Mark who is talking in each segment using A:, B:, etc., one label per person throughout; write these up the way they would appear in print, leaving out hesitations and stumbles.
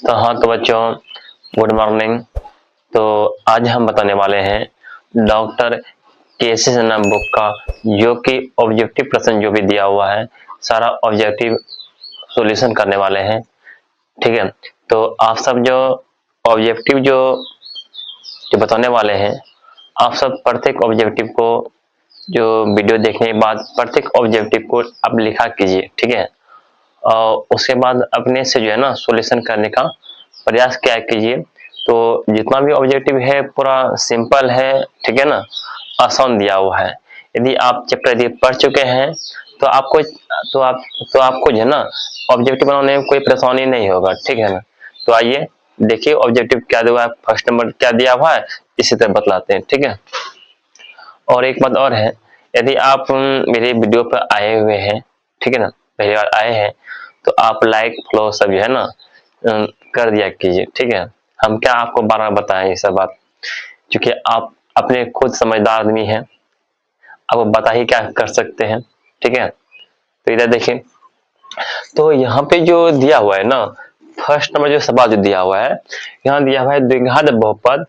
A: तो हाँ तो बच्चों, गुड मॉर्निंग। तो आज हम बताने वाले हैं डॉक्टर केसी नाम बुक का, जो कि ऑब्जेक्टिव प्रश्न जो भी दिया हुआ है सारा ऑब्जेक्टिव सॉल्यूशन करने वाले हैं। ठीक है, तो आप सब जो ऑब्जेक्टिव जो बताने वाले हैं, आप सब प्रत्येक ऑब्जेक्टिव को जो वीडियो देखने के बाद प्रत्येक ऑब्जेक्टिव को आप लिखा कीजिए। ठीक है, और उसके बाद अपने से जो है ना सॉल्यूशन करने का प्रयास क्या कीजिए। तो जितना भी ऑब्जेक्टिव है पूरा सिंपल है, ठीक है ना, आसान दिया हुआ है। यदि आप चैप्टर यदि पढ़ चुके हैं तो आपको जो है ना ऑब्जेक्टिव बनाने में कोई परेशानी नहीं होगा। ठीक है ना, तो आइए देखिए ऑब्जेक्टिव क्या दिया हुआ है, फर्स्ट नंबर क्या दिया हुआ है, इसी तरह बतलाते हैं। ठीक है, और एक बात और है, यदि आप मेरे वीडियो पर आए हुए हैं, ठीक है ना, पहली बार आए हैं, तो आप लाइक फॉलो सब जो है ना कर दिया कीजिए। ठीक है, हम क्या आपको बार बार बताएं ये सब बात, क्योंकि आप अपने खुद समझदार आदमी हैं, आप बता ही क्या कर सकते हैं। ठीक है, तो इधर देखिए, तो यहाँ पे जो दिया हुआ है ना, फर्स्ट नंबर जो सवाल जो दिया हुआ है, यहाँ दिया हुआ है द्विघात बहुपद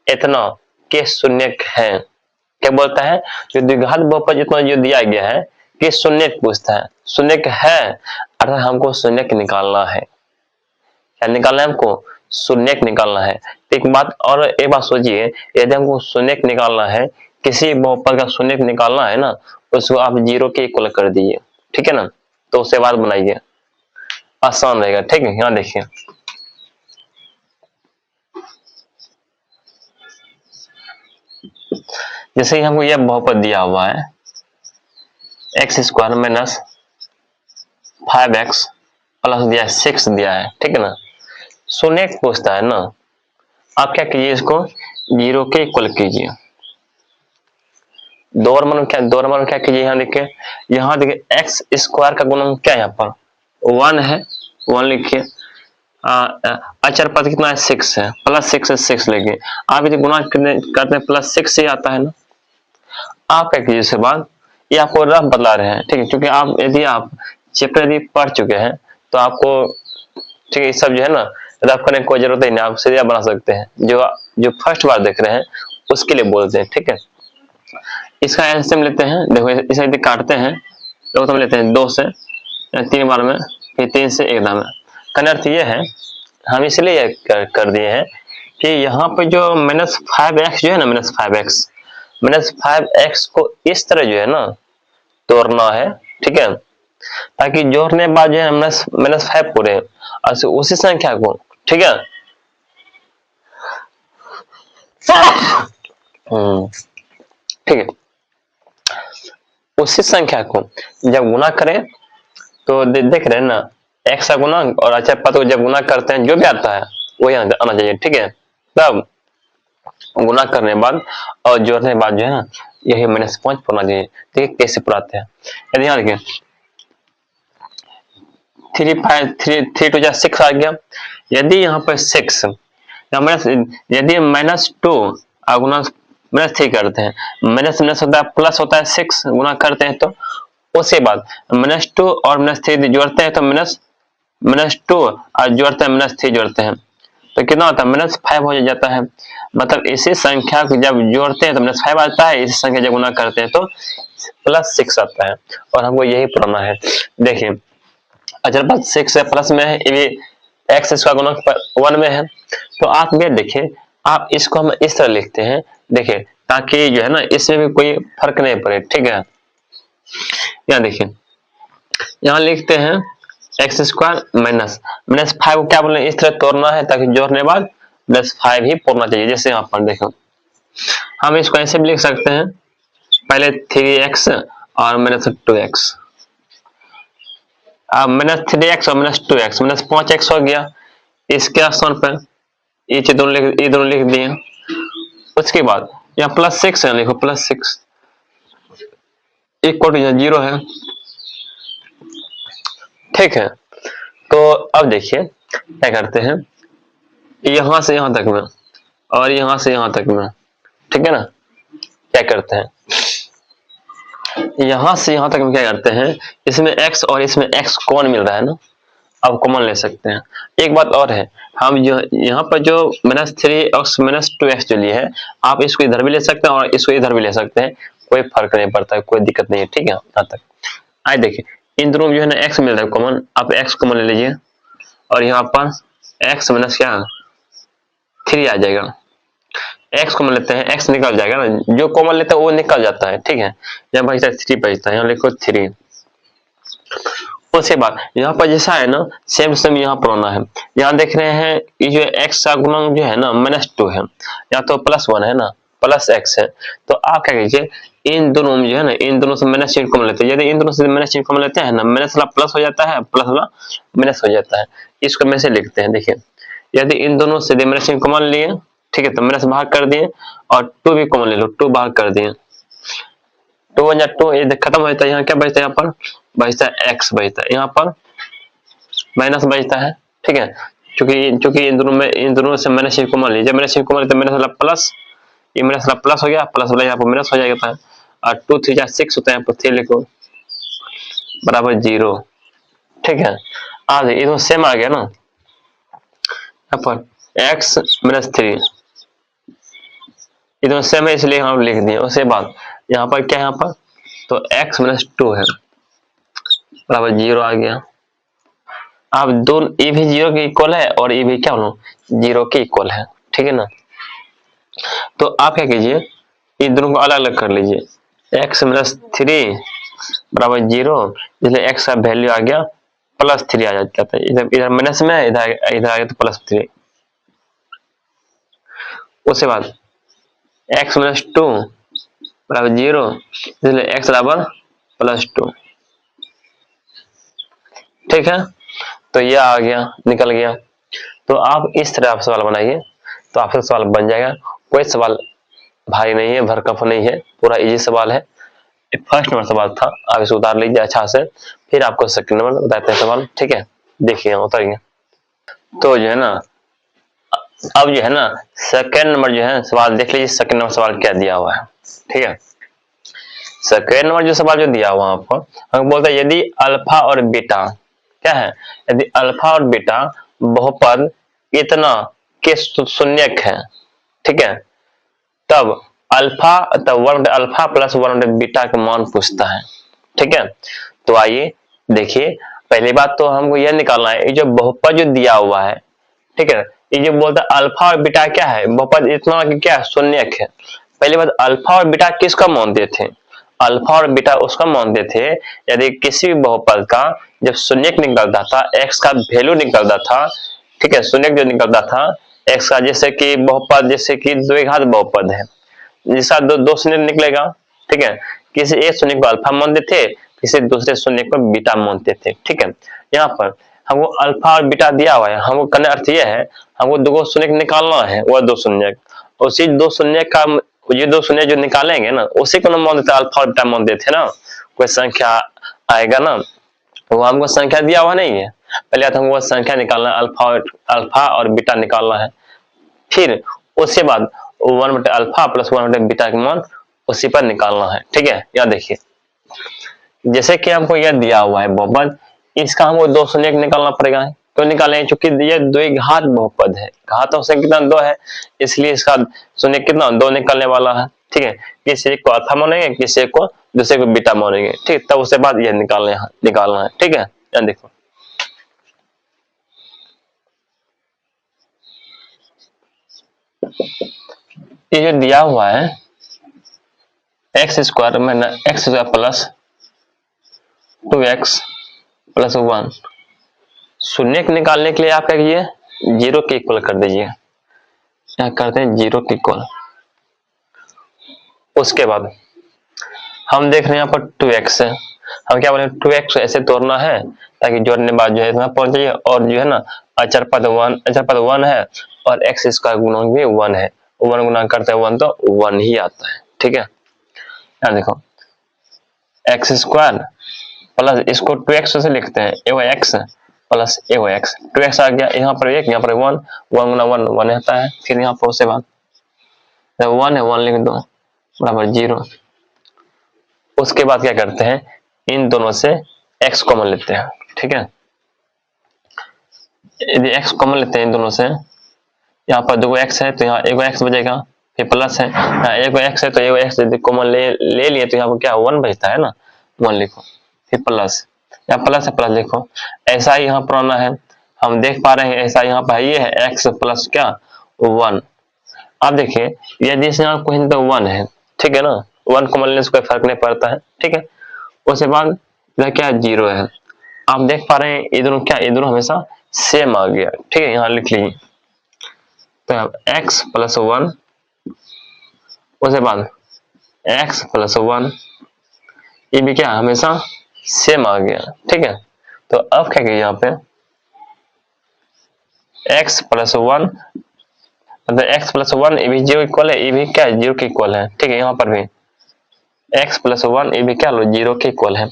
A: इतना के शून्य है। क्या बोलता है, जो द्विघात बहुपद जितना जो दिया गया है कि शून्य पूछता है, शून्य है अर्थात हमको शून्य निकालना है। क्या निकालना है हमको? शून्य निकालना है। तो एक बात सोचिए, यदि हमको शून्य निकालना है, किसी बहुपद का शून्य निकालना है ना, उसको आप जीरो के इक्वल कर दीजिए। ठीक है ना, तो उससे बाद बनाइए, आसान रहेगा। ठीक है, यहाँ देखिए, जैसे ही हमको यह बहुपद दिया हुआ है x square minus 5x plus दिया है 6 दिया है। ठीक है ना, शून्य पूछता है ना, आप क्या कीजिए, इसको जीरो के इक्वल कीजिए। दो नंबर क्या कीजिए, यहाँ देखिए एक्स स्क्वायर का गुणन क्या है, यहाँ पर 1 है, 1 लिखिए। अचर पद कितना है, 6 है, प्लस 6 से 6 लेंगे। आप यदि गुणा करते हैं प्लस 6 से आता है ना, आप क्या कीजिए इसके बाद, ये आपको रफ बतला रहे हैं। ठीक है, क्योंकि यदि आप चैप्टर यदि पढ़ चुके हैं तो आपको, ठीक है, सब जो है ना रफ करने की कोई जरूरत ही नहीं, आप सीधा बना सकते हैं। जो फर्स्ट बार देख रहे हैं उसके लिए बोलते हैं। ठीक है, इसका एलसीएम लेते हैं, देखो इसे यदि काटते हैं तो हम लेते हैं 2 से 3 बार में, फिर 3 से 1 दाम में। का अर्थ ये है, हम इसलिए कर दिए हैं कि यहाँ पे जो -5x जो है ना, -5x को इस तरह जो है ना तोड़ना है। ठीक है, ताकि जोड़ने के बाद जो है -5 पूरे और उसी संख्या को, ठीक है, ठीक है, उसी संख्या को जब गुना करें तो देख रहे हैं ना, x का गुणा और अचर पद को जब गुना करते हैं जो भी आता है वही आना चाहिए। ठीक है, तब गुना करने के बाद और जोड़ने के बाद जो है ना यही -5 पूरना चाहिए। ठीक है, कैसे पुराते हैं, यदि यहाँ देखिए 3 2 जा 6 आ गया। यदि यहाँ पर 6 यदि -2 गुना -3 करते हैं, माइनस होता है प्लस होता है 6 गुना करते हैं, तो उसके बाद -2 और -3 जोड़ते हैं तो -2 और जोड़ते हैं -3 जोड़ते हैं तो कितना होता है, -5 हो जाता है। मतलब इसी संख्या को जब जोड़ते हैं तो -5 आता है, इसी संख्या जब गुना करते हैं तो +6 आता है, और हमको यही पढ़ना है। देखिए अचर पद 6 से प्लस में है, ये एक्स इसका गुणक 1 में है, तो आप ये देखिए, आप इसको हम इस तरह लिखते हैं, देखिए, ताकि जो है ना इसमें भी कोई फर्क नहीं पड़े। ठीक है, यहाँ देखिए, यहाँ लिखते हैं एक्स स्क्वायर -5 को क्या बोले, इस तरह तोड़ना है ताकि जोड़ने के बाद +5 ही पढ़ना चाहिए। जैसे यहाँ पर देखो, हम इसको ऐसे भी लिख सकते हैं, पहले 3x और -2x, अब -3x और -2x, -5x हो गया। इसके स्थान पर ये दोनों लिख दिए। उसके बाद यहाँ +6 है, लिखो +6 इक्वल टू 0 है। ठीक है, तो अब देखिए क्या करते हैं, यहां से यहां तक में और यहां से यहां तक में, ठीक है ना, क्या करते हैं, यहां से यहां तक में क्या करते हैं, इसमें x और इसमें x कौन मिल रहा है ना, आप कॉमन ले सकते हैं। एक बात और है, हम जो यहाँ पर जो -3x -2x जो लिए है, आप इसको इधर भी ले सकते हैं और इसको इधर भी ले सकते हैं, कोई फर्क नहीं पड़ता है, कोई दिक्कत नहीं है। ठीक है, यहाँ तक आइए देखिए, इन दोनों में जो है ना x मिल रहा है कॉमन, आप x कॉमन ले लीजिए और यहाँ पर x माइनस क्या 3 आ जाएगा। x कॉमन लेते हैं, x निकल जाएगा ना, जो कॉमन लेते हैं वो निकल जाता है। ठीक है, यहाँ बचता है 3 बचता है, यहाँ लिखो 3। उसके बाद यहाँ पर जैसा है ना, सेम सेम यहाँ पर होना है। यहाँ देख रहे हैं ये जो x का गुणक जो है ना -2 है, यहाँ तो +1 है ना, प्लस x है, तो आप क्या कीजिए, इन दोनों में जो है ना, इन दोनों से माइनस चिन्ह कॉमन लेते हैं। यदि इन दोनों से माइनस चिन्ह कॉमन लेते हैं ना, माइनस वाला प्लस हो जाता है, प्लस वाला माइनस हो जाता है। इसको में से लिखते हैं, देखिए यदि इन दोनों से माइनस चिन्ह कॉमन लिए, ठीक है, तो माइनस भाग कर दिए और 2 भी कॉमन ले लो, 2 भाग कर दिए, 2 1 2, ये खत्म हो जाता है। यहाँ क्या बचता है, यहाँ पर बचता है x बचता है, यहाँ पर माइनस बचता है। ठीक है, क्योंकि इन दोनों से माइनस चिन्ह कॉमन लीजिए, माइनस चिन्ह कॉमन लेते माइनस वाला प्लस, ये माइनस वाला प्लस हो गया, प्लस वाला यहाँ पर माइनस हो जाएगा और 2 3 जा 6 होता है, यहाँ पर 3 लिखो बराबर 0। ठीक है, आ जाए, ये तो सेम आ गया ना, यहाँ पर x -3 ये तो सेम है, इसलिए हम लिख दिए। उसके बाद यहाँ पर क्या है, यहाँ पर तो x -2 है बराबर 0 आ गया। आप दोनों ये भी 0 के इक्वल है और ये भी क्या बोलो 0 के इक्वल है। ठीक है ना, तो आप क्या कीजिए, इन दोनों को अलग अलग कर लीजिए। x -3 बराबर 0, इसलिए x का वैल्यू आ गया +3 आ जाता है, इधर माइनस में, इधर आ गया तो +3। उसके बाद x -2 बराबर 0, इसलिए x बराबर +2। ठीक है, तो ये आ गया, निकल गया। तो आप इस तरह आप सवाल बनाइए, तो आपसे सवाल बन जाएगा। कोई सवाल भारी नहीं है, भरकम नहीं है, पूरा इजी सवाल है। फर्स्ट नंबर सवाल था, आप इसे उतार लीजिए अच्छा से, फिर आपको सेकंड नंबर बताते हैं सवाल। ठीक है, देखिए उतारिए। तो जो है ना, अब जो है ना सेकंड नंबर जो है सवाल देख लीजिए, सेकंड नंबर सवाल क्या दिया हुआ है। ठीक है, सेकंड नंबर जो सवाल जो दिया हुआ है आपको, हम बोलते हैं यदि अल्फा और बीटा क्या है, यदि अल्फा और बीटा बहुपद इतना के शून्यक है, ठीक है, तब अल्फा तब 1 अल्फा प्लस 1 बीटा का मान पूछता है। ठीक है, तो आइए देखिए, पहली बात तो हमको यह निकालना है, ये जो बहुपद जो दिया हुआ है, ठीक है, ये जो बोलता है अल्फा और बीटा क्या है, बहुपद इतना कि क्या शून्यक है। पहली बात, अल्फा और बीटा किसका मानते थे, अल्फा और बीटा उसका मानते थे यदि किसी भी बहुपद का जब शून्यक निकलता था, एक्स का वैल्यू निकलता था, ठीक है, शून्यक जो निकलता था एक्स का, जैसे कि बहुपद, जैसे कि द्विघात बहुपद है, जिसका दो शून्य निकलेगा। ठीक है, किसी एक शून्य को अल्फा मानते थे, किसी दूसरे शून्य को बीटा मानते थे। ठीक है, यहाँ पर हमको अल्फा और बीटा दिया हुआ है, हमको करने अर्थ यह है, हमको दो शून्य निकालना है, वह दो शून्य, उसी दो शून्य का, ये दो शून्य जो निकालेंगे ना, उसी को हम मानते थे अल्फा और बीटा मानते थे ना। कोई संख्या आएगा ना, वो हमको संख्या दिया हुआ नहीं है, पहले तो हमको संख्या निकालना है, अल्फा और बीटा निकालना है, फिर उसके बाद 1/अल्फा प्लस 1/बीटा का मान उसी पर निकालना है। ठीक है, यह देखिए, जैसे कि हमको यह दिया हुआ है बहुपद, इसका हमको दो शून्य निकालना पड़ेगा। क्यों निकालें, क्योंकि ये द्विघात बहुपद है, घातों से कितना 2 है, इसलिए इसका शून्य कितना 2 निकलने वाला है। ठीक है, किसी एक को अल्फा मानेंगे, किसी एक को दूसरे को बीटा मानेंगे। ठीक, तब उसके बाद यह निकालना है। ठीक है, यहाँ देखो, ये जो दिया हुआ है x² minus x² plus 2x plus 1, शून्य निकालने के लिए आप क्या कीजिए, 0 के इक्वल कर दीजिए, क्या करते हैं 0 के इक्वल। उसके बाद हम देख रहे हैं यहाँ पर 2x है, हम क्या बोले 2x ऐसे तोड़ना है ताकि जोड़ने बाद जो है इतना पहुंच जाइए, और जो है ना अचर पद 1 है और x का गुणक भी 1 है, 1 गुना करते हैं 1 तो 1 ही आता है। ठीक है, यहाँ देखो x² प्लस, इसको 2x से लिखते हैं, a/x प्लस a/x, 2x आ गया, यहाँ पर 1, यहाँ पर 1, 1 गुना 1 1 आता है। फिर यहाँ पर उसके बाद 1 है, 1 लिख दो बराबर 0। उसके बाद क्या करते हैं, इन दोनों से x कॉमन लेते हैं। ठीक है, यदि x कॉमन लेते हैं दोनों से, यहाँ पर 2 x है तो यहाँ 1 x बचेगा, फिर प्लस है, यहाँ 1 x है तो 1 x यदि कॉमन ले लिए तो यहाँ पर क्या 1 बचता है ना, 1 लिखो, फिर प्लस, यहाँ प्लस है प्लस लिखो। ऐसा ही यहाँ पुराना है, हम देख पा रहे हैं ऐसा यहाँ पर ये है x प्लस क्या 1। आप देखिए यदि इस यहाँ कोई तो 1 है, ठीक है ना, 1 कॉमन लेने से कोई फर्क नहीं पड़ता है, ठीक है। उसके बाद इधर क्या 0 है, आप देख पा रहे हैं इधर क्या, इधर हमेशा सेम आ गया, ठीक है, यहाँ लिख लीजिए। तो x प्लस 1, उसके बाद x प्लस 1, ये भी क्या हमेशा सेम आ गया, ठीक है। तो अब क्या किया यहाँ पे x प्लस 1, मतलब x प्लस 1 ये भी 0 इक्वल है, ये भी क्या 0 के इक्वल है, ठीक है। यहाँ पर भी x प्लस 1 ये भी क्या 0 के इक्वल है।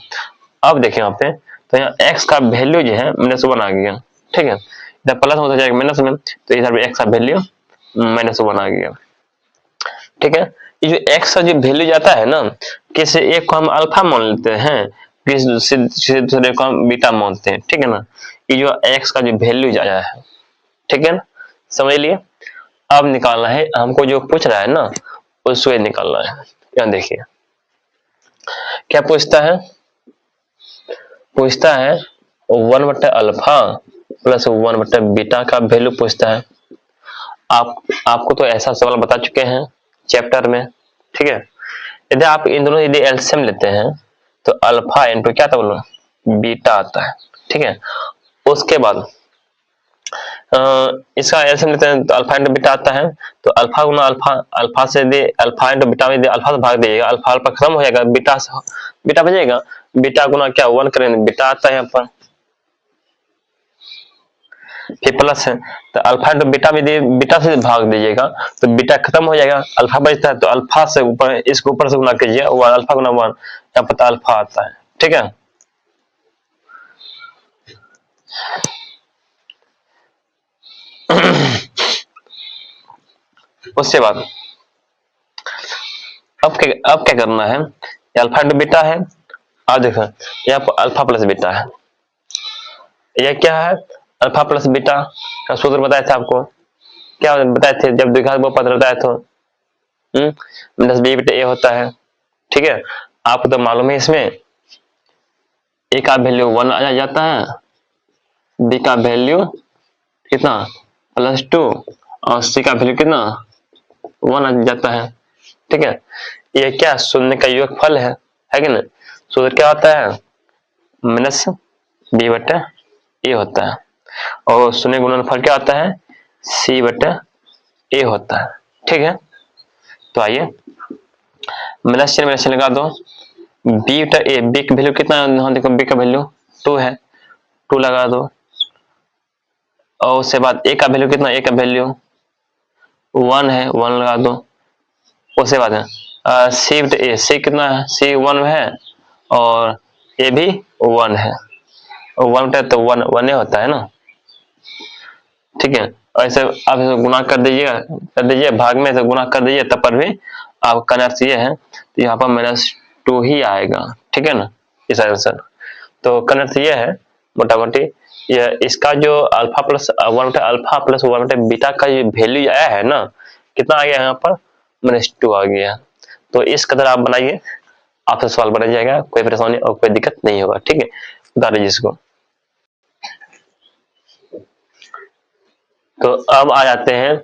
A: अब देखिए यहाँ पे तो यहाँ x का वैल्यू जो है -1 आ गया, ठीक है। इधर प्लस होता जाएगा माइनस में, तो इधर भी x का वैल्यू -1 आ गया, ठीक है। ये जो x का जो वैल्यू जाता है ना, किसी एक को हम अल्फा मान लेते हैं, किसी दूसरे को हम बीटा मानते हैं, ठीक है ना। ये जो x का जो वैल्यू जाया है, ठीक है ना, समझ लिए। अब निकालना है हमको, जो पूछ रहा है ना उसको निकालना है। यहाँ देखिए क्या पूछता है, पूछता है 1/अल्फा प्लस 1/बीटा का वैल्यू पूछता है। आपको तो ऐसा सवाल बता चुके हैं चैप्टर में, ठीक है। यदि आप इन दोनों यदि एलसीएम लेते हैं तो अल्फा इनटू क्या आता बोलो बीटा आता है, ठीक है। उसके बाद इसका एलसीएम लेते हैं तो अल्फा इंटू बीटा आता है, तो अल्फा गुना अल्फा, अल्फा से यदि अल्फा इंटू बीटा में यदि अल्फा से भाग दीजिएगा, अल्फा अल्फा खत्म हो जाएगा, बीटा से बीटा बचेगा, बीटा गुना क्या 1 करेंगे बीटा आता है यहाँ पर, फिर प्लस है तो अल्फा इंटू बीटा में यदि बीटा से भाग दीजिएगा तो बीटा खत्म हो जाएगा, अल्फा बचता है, तो अल्फा से ऊपर इसको ऊपर से गुना कीजिए, अल्फा गुना 1, यहाँ पता अल्फा आता है, ठीक है। उसके बाद अब क्या करना है, अल्फा इंटू बीटा है, अब देखो यहाँ पर अल्फा प्लस बीटा है, यह क्या है अल्फा प्लस बीटा का सूत्र बताए थे आपको, क्या बताए थे जब द्विघात बहुपद बताए तो -b/a होता है, ठीक है। आपको तो मालूम है इसमें a का वैल्यू 1 आ जाता है, b का वैल्यू कितना +2 और c का वैल्यू कितना 1 आ जाता है, ठीक है। ये क्या शून्य का योगफल है कि नहीं, सूत्र क्या होता है -b/a होता है, और शून्य गुणनफल क्या होता है c/a होता है, ठीक है। तो आइए माइनस चिन्ह लगा दो, b/a, b की वैल्यू कितना है, देखो b का वैल्यू 2 है, 2 लगा दो, और उसके बाद a का वैल्यू कितना, a का वैल्यू 1 है, 1 लगा दो। उसके बाद c/a, c कितना है, c 1 है और a भी 1 है, और 1 तो 1 होता है ना, ठीक है। ऐसे आप गुना कर दीजिए भाग में से गुना कर दीजिए, तब पर भी आपका आंसर ये है, तो यहाँ पर -2 ही आएगा, ठीक है ना, इस आंसर। तो आंसर ये है मोटा मोटी, यह इसका जो अल्फा प्लस 1/बीटा का जो वैल्यू आया है ना, कितना आ गया यहाँ पर -2 आ गया। तो इस कदर आप बनाइए, आपसे सवाल बन जाएगा, कोई परेशानी और कोई दिक्कत नहीं होगा, ठीक है। बता दीजिए इसको। तो अब आ जाते हैं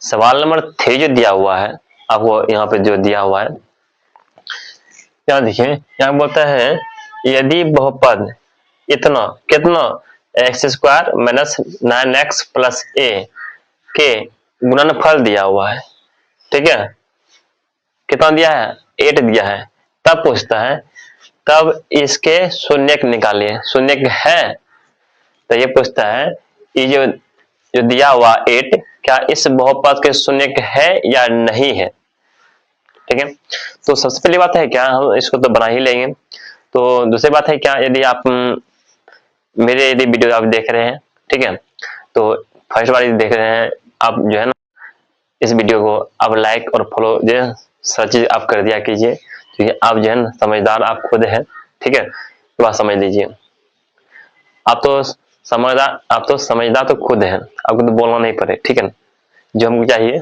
A: सवाल नंबर 3 जो दिया हुआ है आपको, यहाँ पे जो दिया हुआ है, यहाँ देखिए, यहाँ बोलता है यदि बहुपद इतना कितना x² - 9x + a के गुणनफल दिया हुआ है, ठीक है, कितना दिया है 8 दिया है, तब पूछता है तब इसके शून्यक निकालिए, शून्यक है, तो ये पूछता है ये जो दिया हुआ 8 क्या इस बहुपद के शून्यक है या नहीं है, ठीक है। तो सबसे पहली बात है क्या, हम इसको तो बना ही लेंगे। तो दूसरी बात है क्या, यदि आप मेरे यदि वीडियो आप देख रहे हैं, ठीक है, तो फर्स्ट बार देख रहे हैं आप, जो है ना इस वीडियो को आप लाइक और फॉलो जो है सब चीज आप कर दिया कीजिए, क्योंकि आप जो है ना समझदार आप खुद है, ठीक है, तो बात समझ लीजिए। आप तो समझदार, आप तो समझदार तो खुद हैं, आपको तो बोलना नहीं पड़े, ठीक है ना। जो हमको चाहिए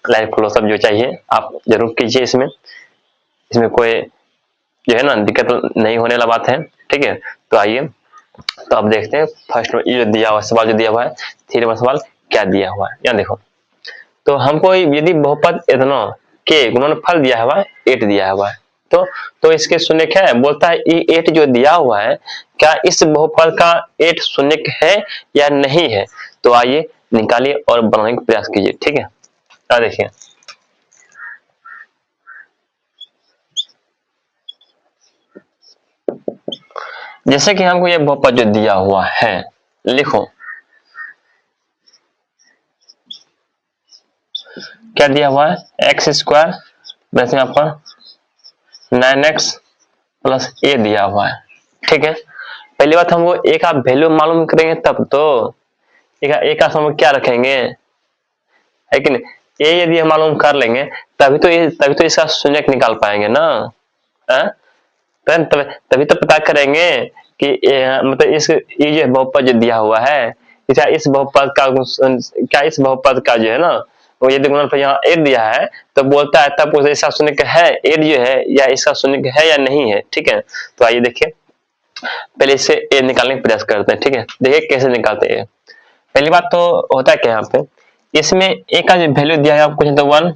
A: लाइव क्लोजअप जो चाहिए आप जरूर कीजिए। इसमें इसमें कोई जो है ना दिक्कत नहीं होने वाला बात है, ठीक है। तो आइए, तो आप देखते हैं फर्स्ट ये जो दिया हुआ सवाल जो दिया हुआ है, थ्री नंबर सवाल क्या दिया हुआ है, यहाँ देखो। तो हमको यदि बहुपद इतना के गुणनफल दिया हुआ है 8 दिया हुआ है, तो इसके शून्य क्या है, बोलता है ये 8 जो दिया हुआ है क्या इस बहुपद का 8 शून्य है या नहीं है। तो आइए निकालिए और बनाने का प्रयास कीजिए, ठीक है। देखिए जैसे कि हमको ये बहुपद जो दिया हुआ है, लिखो क्या दिया हुआ है, एक्स स्क्वायर वैसे यहाँ पर 9x प्लस ए दिया हुआ है, ठीक है। पहली बात हमको ए का वैल्यू मालूम करेंगे तब तो ए का हम क्या रखेंगे, है कि नहीं। ए यदि हम मालूम कर लेंगे तभी तो इसका शून्य निकाल पाएंगे ना, तभी तो पता करेंगे कि मतलब ये जो बहुपद जो दिया हुआ है क्या इस बहुपद का जो है ना वो यदि गुणनफल यहाँ 8 दिया है तो बोलता है तब उसे इसका शून्य है 8 जो है या इसका शून्य है या नहीं है, ठीक है। तो आइए देखिए पहले इससे ए निकालने का प्रयास करते हैं, ठीक है। देखिए कैसे निकालते हैं। पहली बात तो होता है क्या यहाँ पे, इसमें ए का जो वैल्यू दिया है आपको तो 1,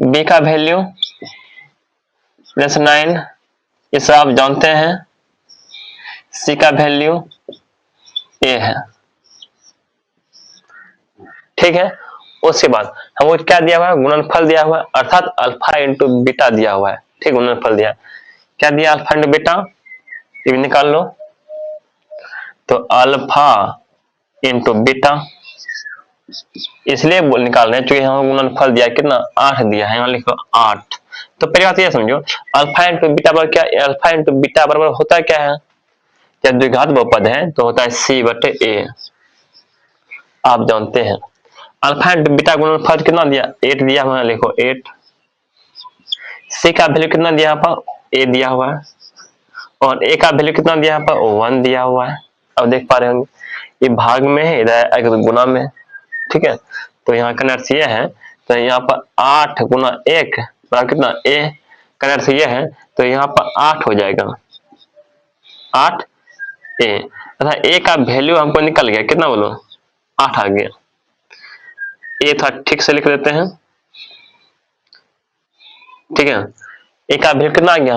A: बी का वैल्यू प्लस 9 ये सब आप जानते हैं, सी का वैल्यू ए है, ठीक है। उसके बाद हमको क्या दिया हुआ है, गुणनफल दिया हुआ है अर्थात अल्फा इंटू बीटा दिया हुआ है, ठीक। गुणनफल दिया क्या दिया, अल्फा इंटू बीटा, ये निकाल लो। तो अल्फा इंटू बीटा इसलिए निकाल रहे हैं क्योंकि हम गुणनफल दिया कितना 8 दिया है, यहाँ लिखो 8। तो पहली बात ये समझो अल्फा इंटू बीटा बराबर क्या, अल्फा इंटू बीटा बराबर होता क्या है, जब द्विघात बहुपद है तो होता है सी बटे ए, आप जानते हैं। अल्फा इंटू बीटा गुणनफल कितना दिया 8 दिया हुआ है, लिखो 8। सी का वैल्यू कितना दिया यहाँ पर ए दिया हुआ है और ए का वैल्यू कितना दिया यहाँ पर 1 दिया हुआ है। अब देख पा रहे होंगे ये भाग में है, इधर गुना में, ठीक है। तो यहाँ का अर्थ ये है, तो यहाँ पर 8 गुना 1 बराबर कितना ए का अर्थ ये है, तो यहाँ पर 8 हो जाएगा 8 ए, तथा ए का वैल्यू हमको निकल गया कितना, बोलो 8 आ गया। ए था ठीक से लिख देते हैं, ठीक है। ए का वैल्यू कितना आ गया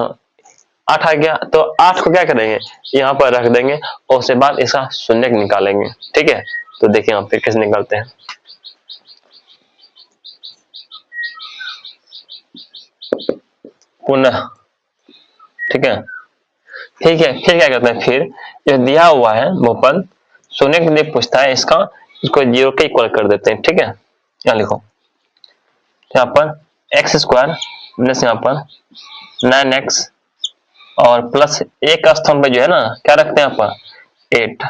A: 8 आ गया, तो 8 को क्या करेंगे यहाँ पर रख देंगे और उसके बाद इसका शून्य निकालेंगे, ठीक है। तो देखिए यहाँ पे कैसे निकालते हैं, पुनः, ठीक है। ठीक है फिर क्या करते हैं, फिर जो दिया हुआ है बहुपद शून्य के लिए पूछता है इसका, इसको 0 के इक्वल कर देते हैं, ठीक है। यहाँ लिखो यहाँ पर एक्स स्क्वायर माइनस यहाँ पर 9x और प्लस एक स्थान पर जो है ना क्या रखते हैं यहाँ पर 8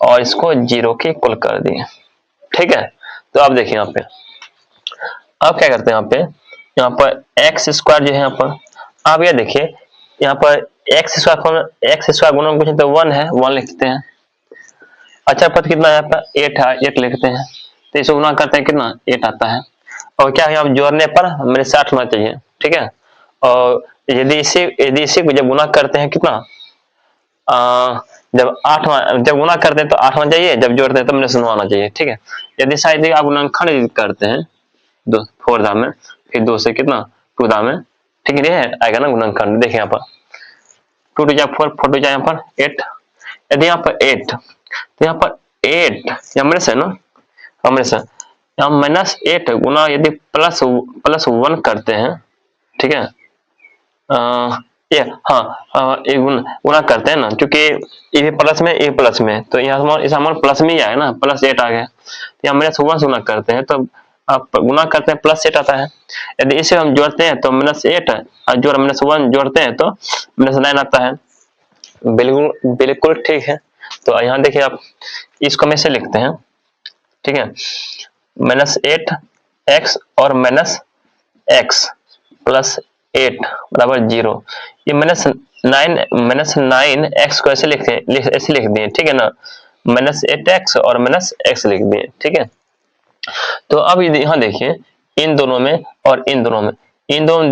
A: और इसको 0 के इक्वल कर दिए, ठीक है। तो आप देखिए यहाँ पे अब क्या करते हैं, यहाँ पर एक्स स्क्वायर जो है यहाँ पर आप ये देखिए यहाँ पर एक्स स्क्वायर गुना कुछ तो 1 है, 1 लिखते हैं। अच्छा पद कितना है यहाँ पर 8 है, 8 लिखते हैं। तो इसको गुना करते हैं कितना 8 आता है और क्या है आप जोड़ने पर मेरे 60 होना चाहिए, ठीक है। और यदि इसी को जब गुना करते हैं कितना जब गुना करते हैं तो 8 होना चाहिए, जब जोड़ते हैं तो मेरे 9 आना चाहिए, ठीक है। यदि शायद आप गुणनखंड करते हैं 4 दाम में फिर 2 से कितना 2 दाम में, ठीक है आएगा ना गुणनखंड। देखिए यहाँ पर 2 टू जा 4, 4 टू जा यहाँ पर 8, यदि यहाँ पर 8 तो यहाँ पर 8 यहाँ से ना हमने से यहाँ -8 गुना यदि प्लस 1 करते हैं, ठीक है। ये हाँ ये गुना करते हैं ना क्योंकि ये प्लस में ये प्लस में, तो यहाँ इस हमारे प्लस में ही आया ना +8 आ गया, तो यहाँ -1 से गुना करते हैं तो आप गुना करते हैं +8 आता है। यदि इसे हम जोड़ते हैं तो -8 और जोड़ -1 जोड़ते हैं तो -9 आता है। बिल्कुल बिल्कुल ठीक है। तो यहाँ देखिए आप इसको हम ऐसे लिखते हैं, ठीक है, -8x और -x प्लस 8 बराबर 0। ये -9 एक्स को ऐसे ऐसे लिख दिए, ठीक है ना, -8x और -x लिख दिए, ठीक है। तो अब यहाँ देखिए इन दोनों में और इन दोनों में,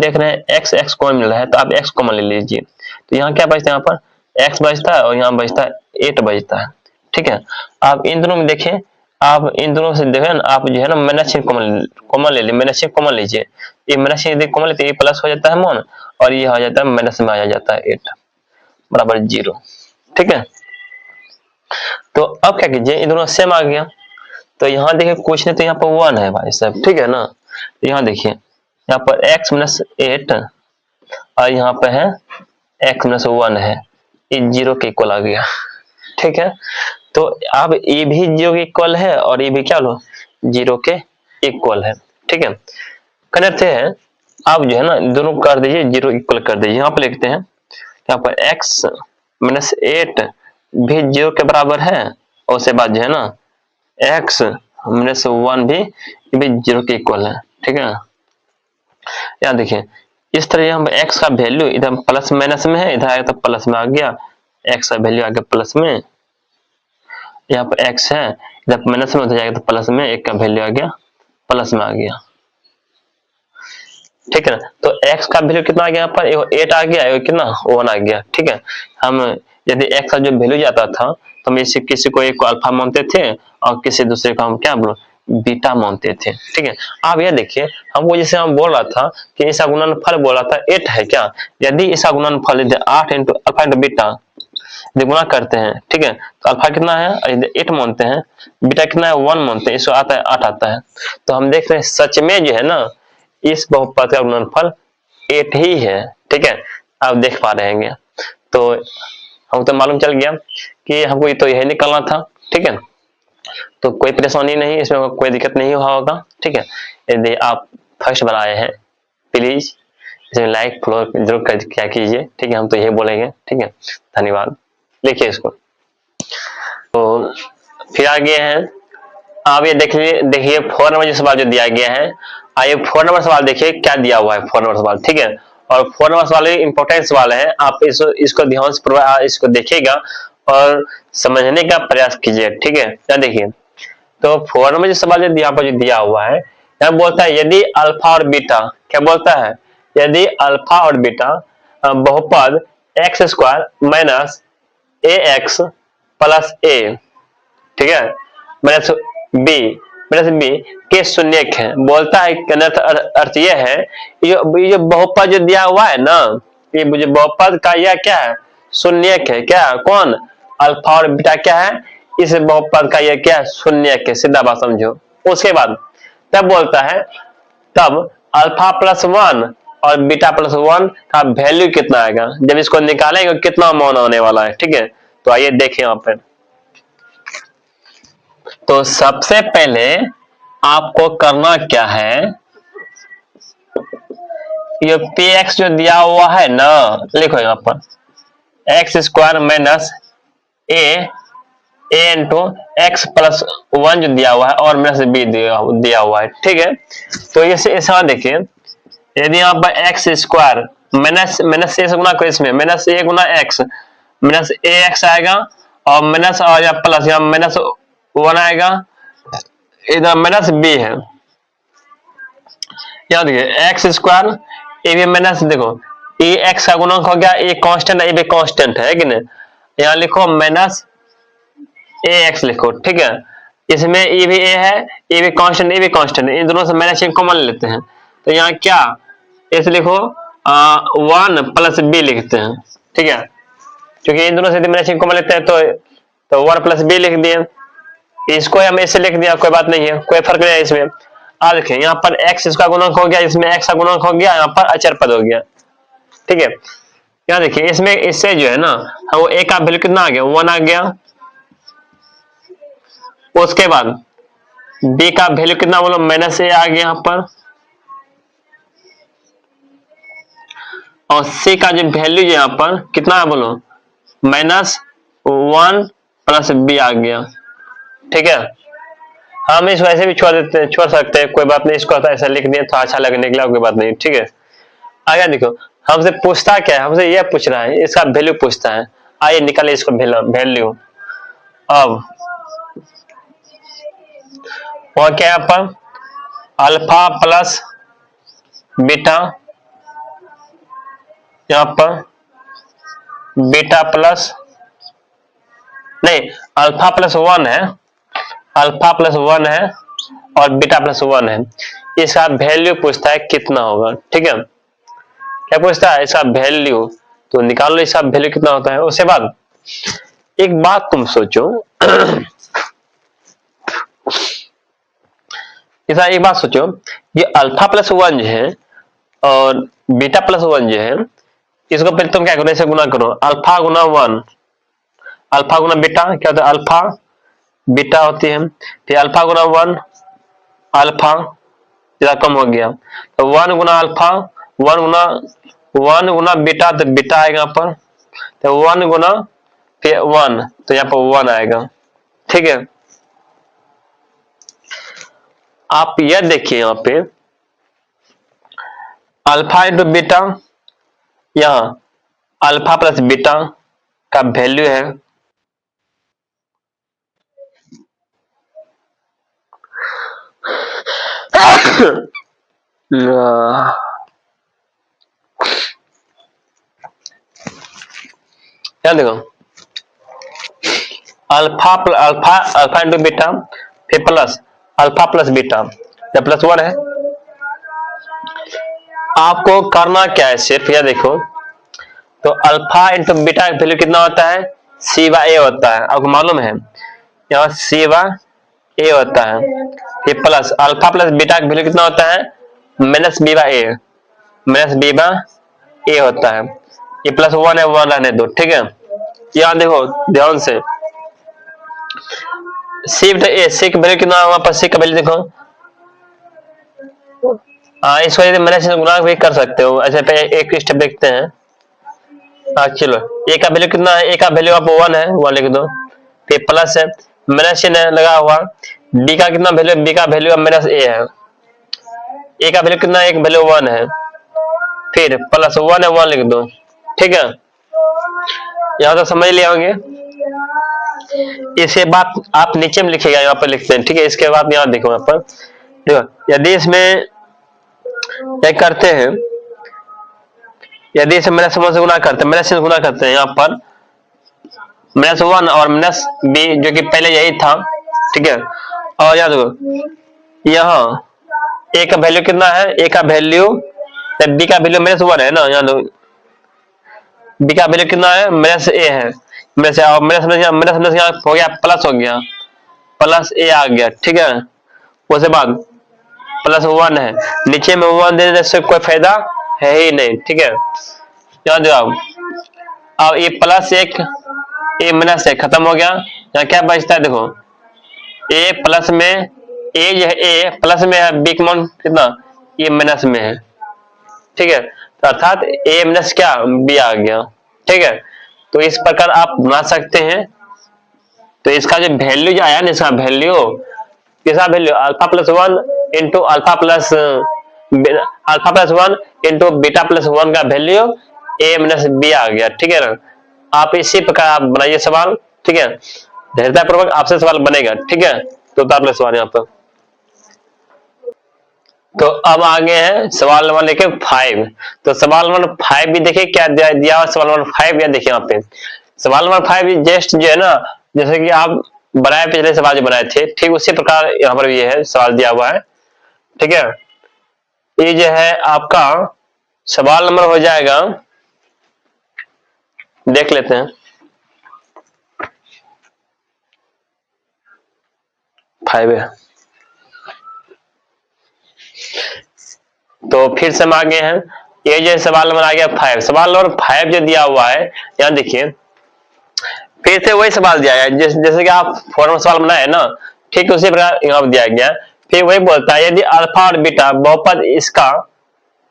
A: देख रहे हैं x x कॉमन मिल रहा है, तो आप x कॉमन ले लीजिए। तो यहाँ क्या बचता है, यहाँ पर x बचता है और यहाँ बचता है 8 बचता है, ठीक है। आप इन दोनों में देखें, आप इन दोनों से देखें ना, आप जो है ना -6 कॉमन ले लीजिए, -6 कॉमन लीजिए। ये -6 यदि कॉमन लेते ये प्लस हो जाता है मन, और ये हो जाता है माइनस में आ जाता है 8 बराबर 0, ठीक है। तो अब क्या कीजिए, इन दोनों सेम आ गया, तो यहाँ देखिए कुछ नहीं, तो यहाँ पर 1 है भाई साहब, ठीक है ना। तो यहाँ देखिए यहाँ पर x - 8 और यहाँ पे है x - 1 है, ये 0 के इक्वल आ गया, ठीक है। तो अब ये भी 0 के इक्वल है और ये भी क्या लो 0 के इक्वल है, ठीक है। करते हैं आप जो है ना दोनों कर दीजिए 0 इक्वल कर दीजिए। यहाँ पर लिखते हैं यहाँ पर x - 8 भी 0 के बराबर है, और उसके बाद जो है ना x - 1 भी 0 के इक्वल है, ठीक है। यहाँ देखिए इस तरह हम x का वैल्यू इधर प्लस माइनस में है, इधर आया तो प्लस में आ गया, x का वैल्यू आ गया प्लस में, यहाँ पर x है इधर माइनस में, उधर जाएगा तो प्लस में, 1 का वैल्यू आ गया प्लस में आ गया, ठीक है ना। तो x का वैल्यू कितना आ गया, यहाँ पर 8 आ गया, कितना 1 आ गया, ठीक है। हम यदि x का जो वैल्यू जाता था तो हम इसे किसी को एक अल्फा मानते थे और किसी दूसरे को हम क्या बोलो बीटा मानते थे, ठीक है। आप यह देखिए हमको जैसे हम बोल रहा था कि इसका गुणनफल बोल रहा था 8 है क्या, यदि इसका गुणनफल 8 इंटू अल्फा इंटू बीटा गुणा करते हैं, ठीक है, तो अल्फा कितना है 8 मानते हैं, बीटा कितना है 1 मानते हैं, इसको आता है 8 आता है। तो हम देख रहे हैं सच में जो है ना इस बहुपद का गुणनफल 8 ही है, ठीक है, आप देख पा रहे हैं। तो हमको तो मालूम चल गया कि हमको तो यही निकालना था, ठीक है। तो कोई परेशानी नहीं, इसमें कोई दिक्कत नहीं हुआ होगा, ठीक है। यदि आप फर्स्ट बनाए हैं प्लीज इसमें लाइक फॉलो जरूर क्या कीजिए, ठीक है, हम तो यही बोलेंगे, ठीक है। धन्यवाद। लिखिए इसको। तो फिर आगे हैं आप ये देखिए 4 नंबर जो सवाल जो दिया गया है, आइए 4 नंबर सवाल देखिए क्या दिया हुआ है 4 नंबर सवाल, ठीक है। और 4 नंबर सवाल इंपॉर्टेंट सवाल है, आप इसको ध्यान से इसको देखिएगा और समझने का प्रयास कीजिए, ठीक है। क्या देखिए तो 4 नंबर जो सवाल यहाँ पर जो दिया हुआ है, यहाँ बोलता है यदि अल्फा और बीटा, क्या बोलता है, यदि अल्फा और बीटा बहुपद एक्स स्क्वायर माइनस ए एक्स प्लस ए, ठीक है, माइनस बी के शून्यक है, बोलता है अर्थ यह है ये जो बहुपद जो दिया हुआ है ना, ये मुझे बहुपद का यह क्या है शून्यक है, क्या कौन अल्फा और बीटा क्या है, इस बहुपद का यह क्या है शून्यक है, सीधा बात समझो। उसके बाद तब बोलता है तब अल्फा प्लस 1 और बीटा प्लस 1 का वैल्यू कितना आएगा, जब इसको निकालेंगे कितना मान आने वाला है, ठीक है। तो आइए देखें यहाँ पे, तो सबसे पहले आपको करना क्या है, ये px जो दिया हुआ है ना, लिखो यहाँ पर एक्स स्क्वायर माइनस ए इंटू एक्स प्लस 1 जो दिया हुआ है और माइनस बी दिया हुआ है, ठीक है। तो ऐसा देखिए यदि यहाँ पर एक्स स्क्वायर माइनस ए से गुना करो, इसमें माइनस ए गुना एक्स माइनस ए एक्स आएगा और माइनस और या प्लस यहाँ माइनस 1 आएगा, इधर माइनस बी है, यहाँ देखिए x square a b minus, देखो ए एक्स का गुणक हो गया, ए कांस्टेंट है, ए बी कांस्टेंट है कि नहीं, यहाँ लिखो माइनस ए एक्स लिखो, ठीक है। इसमें ए भी ए है, ए भी कांस्टेंट, ए भी कांस्टेंट, इन दोनों से माइनस एक कॉमन लेते हैं, तो यहाँ क्या ऐसे लिखो 1 प्लस बी लिखते हैं, ठीक है, क्योंकि इन दोनों से माइनस एक कॉमन लेते हैं तो 1 प्लस बी लिख दिए, इसको हम ऐसे लिख दिया, कोई बात नहीं है, कोई फर्क नहीं है इसमें। आ देखिए यहाँ पर एक्स इसका गुणक हो गया, इसमें एक्स का गुणक हो गया, यहाँ पर अचर पद हो गया, ठीक है। यहाँ देखिए इसमें इससे जो है ना वो ए का वैल्यू कितना आ गया 1 आ गया, उसके बाद बी का वैल्यू कितना बोलो माइनस ए आ गया यहाँ पर, और सी का जो वैल्यू यहाँ पर कितना है बोलो माइनस 1 प्लस बी आ गया, ठीक है। हम इसको ऐसे भी छोड़ सकते हैं, कोई बात नहीं, इसको ऐसा लिख दिए तो अच्छा लगने के लिए, कोई बात नहीं, ठीक है। आगे देखो, हमसे पूछता क्या है, हमसे यह पूछ रहा है, इसका वैल्यू पूछता है। आइए निकाले इसको वैल्यू। अब वह क्या है पर अल्फा प्लस बीटा, यहाँ पर बीटा प्लस नहीं, अल्फा प्लस 1 है, अल्फा प्लस 1 है और बीटा प्लस 1 है। इसका वैल्यू पूछता है कितना होगा, ठीक है। क्या पूछता है, इसका वैल्यू, तो निकाल लो इसका वैल्यू कितना होता है। उसके बाद एक बात तुम सोचो इसका एक बात सोचो, ये अल्फा प्लस 1 जो है और बीटा प्लस 1 जो है, इसको पहले तुम क्या करो, इसे गुना करो, अल्फा गुना 1, अल्फा गुना बीटा क्या होता है, अल्फा बीटा होती है, फिर अल्फा गुना 1 अल्फा, जरा कम हो गया, तो 1 गुना अल्फा, 1 गुना बीटा, तो बीटा आएगा यहाँ पर, तो 1 गुना फिर 1, तो यहाँ पर 1 आएगा, ठीक है। आप यह देखिए यहाँ पे अल्फा इंटू बीटा, यहाँ अल्फा प्लस बीटा का वैल्यू है क्या देखो, अल्फा इंटू बीटा फिर प्लस अल्फा प्लस बीटा, या प्लस 1 है। आपको करना क्या है, सिर्फ यह देखो, तो अल्फा इंटू बीटा का वैल्यू कितना होता है, सी बाय ए होता है, आपको मालूम है, यहाँ सी बाय ए होता है, फिर प्लस अल्फा प्लस बीटा का वैल्यू कितना होता है, माइनस बी बाय ए, माइनस बी बाय ए होता है। ये प्लस 1 है, 1 रहने दो, ठीक है। यहाँ देखो ध्यान से, शिफ्ट ए, सी का वैल्यू कितना होगा, सी का वैल्यू देखो, इसको यदि माइनस गुणा भी कर सकते हो, ऐसे पे एक स्टेप देखते हैं। चलो, ए का वैल्यू कितना है, ए का वैल्यू आप 1 है, 1 लिख दो, फिर प्लस है, माइनस चिन्ह लगा हुआ, बी का कितना वैल्यू, बी का वैल्यू माइनस ए है, ए का वैल्यू कितना है, एक वैल्यू 1 है, फिर प्लस 1 है, 1 लिख दो, ठीक है। यहां तो समझ लिया होंगे। इसे बात आप नीचे में लिखेगा, यहाँ पर लिखते हैं, ठीक है। इसके बाद यहाँ देखो, यहाँ पर देखो, यदि इसमें क्या करते हैं, यदि इसे माइनस से गुना करते हैं, माइनस से गुना करते हैं, यहाँ पर माइनस 1 और माइनस बी जो कि पहले यही था, ठीक है। और यहाँ देखो, यहाँ ए का वैल्यू कितना है, ए का वैल्यू, बी का वैल्यू माइनस 1 है ना, यहाँ देखो बी का वैल्यू कितना है, माइनस ए है, माइनस यहाँ हो गया, प्लस हो गया, प्लस ए आ गया, ठीक है। उसके बाद प्लस 1 है, नीचे में 1 देने से कोई फायदा है ही नहीं, ठीक है। यहाँ देखो, अब ये प्लस 1 ए माइनस 1 खत्म हो गया, यहाँ क्या बचता है, देखो ए प्लस में, ए जो है ए प्लस में है, बी का मान कितना, ये माइनस में है, ठीक है। तो अर्थात ए माइनस क्या, बी आ गया, ठीक है। तो इस प्रकार आप बना सकते हैं। तो इसका जो वैल्यू जो आया ना, इसका वैल्यू, इसका value alpha plus 1 into alpha plus 1 into beta plus 1 का वैल्यू ए माइनस बी आ गया, ठीक है ना। आप इसी प्रकार आप बनाइए सवाल, ठीक है। धैर्यता पूर्वक आपसे सवाल बनेगा, ठीक है। तो उतार लो सवाल यहाँ पर। तो अब आगे है सवाल नंबर लेके 5। तो सवाल नंबर 5 भी देखिए क्या दिया हुआ, सवाल नंबर 5 या देखिए यहाँ पे सवाल नंबर 5 जस्ट जो है ना, जैसे कि आप बनाए पिछले सवाल जो बनाए थे, ठीक उसी प्रकार यहाँ पर भी है सवाल दिया हुआ है, ठीक है। ये जो है आपका सवाल नंबर हो जाएगा, देख लेते हैं 5 है। तो फिर से हम आगे हैं, ये जो सवाल नंबर आ गया 5, सवाल नंबर 5 जो दिया हुआ है, यहाँ देखिए फिर से वही सवाल दिया है, जैसे कि आप फॉर्मल सवाल बनाए ना, ठीक उसी प्रकार यहाँ दिया गया। फिर वही बोलता है यदि अल्फा और बीटा बहुपद इसका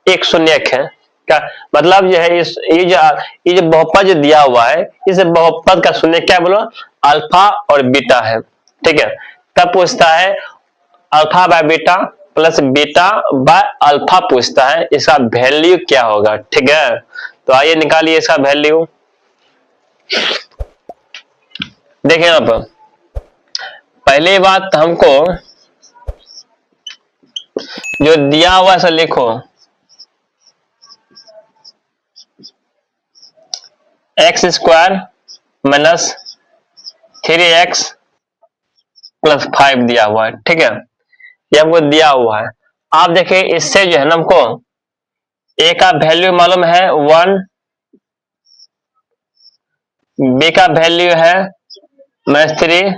A: एक शून्यक है, क्या मतलब यह है, ये जो बहुपद जो दिया हुआ है, इस बहुपद का शून्य क्या बोलो, अल्फा और बीटा है, ठीक है। तब पूछता है alpha by beta plus beta by alpha पूछता है, इसका वैल्यू क्या होगा। ठीक है, तो आइए निकालिए इसका वैल्यू। देखिए यहां पर पहली बात हमको जो दिया हुआ है लिखो, x square minus 3x plus 5 दिया हुआ है। ठीक है, ये हमको दिया हुआ है। आप देखिए इससे जो है ना हमको ए का वैल्यू मालूम है 1, बी का वैल्यू है -3,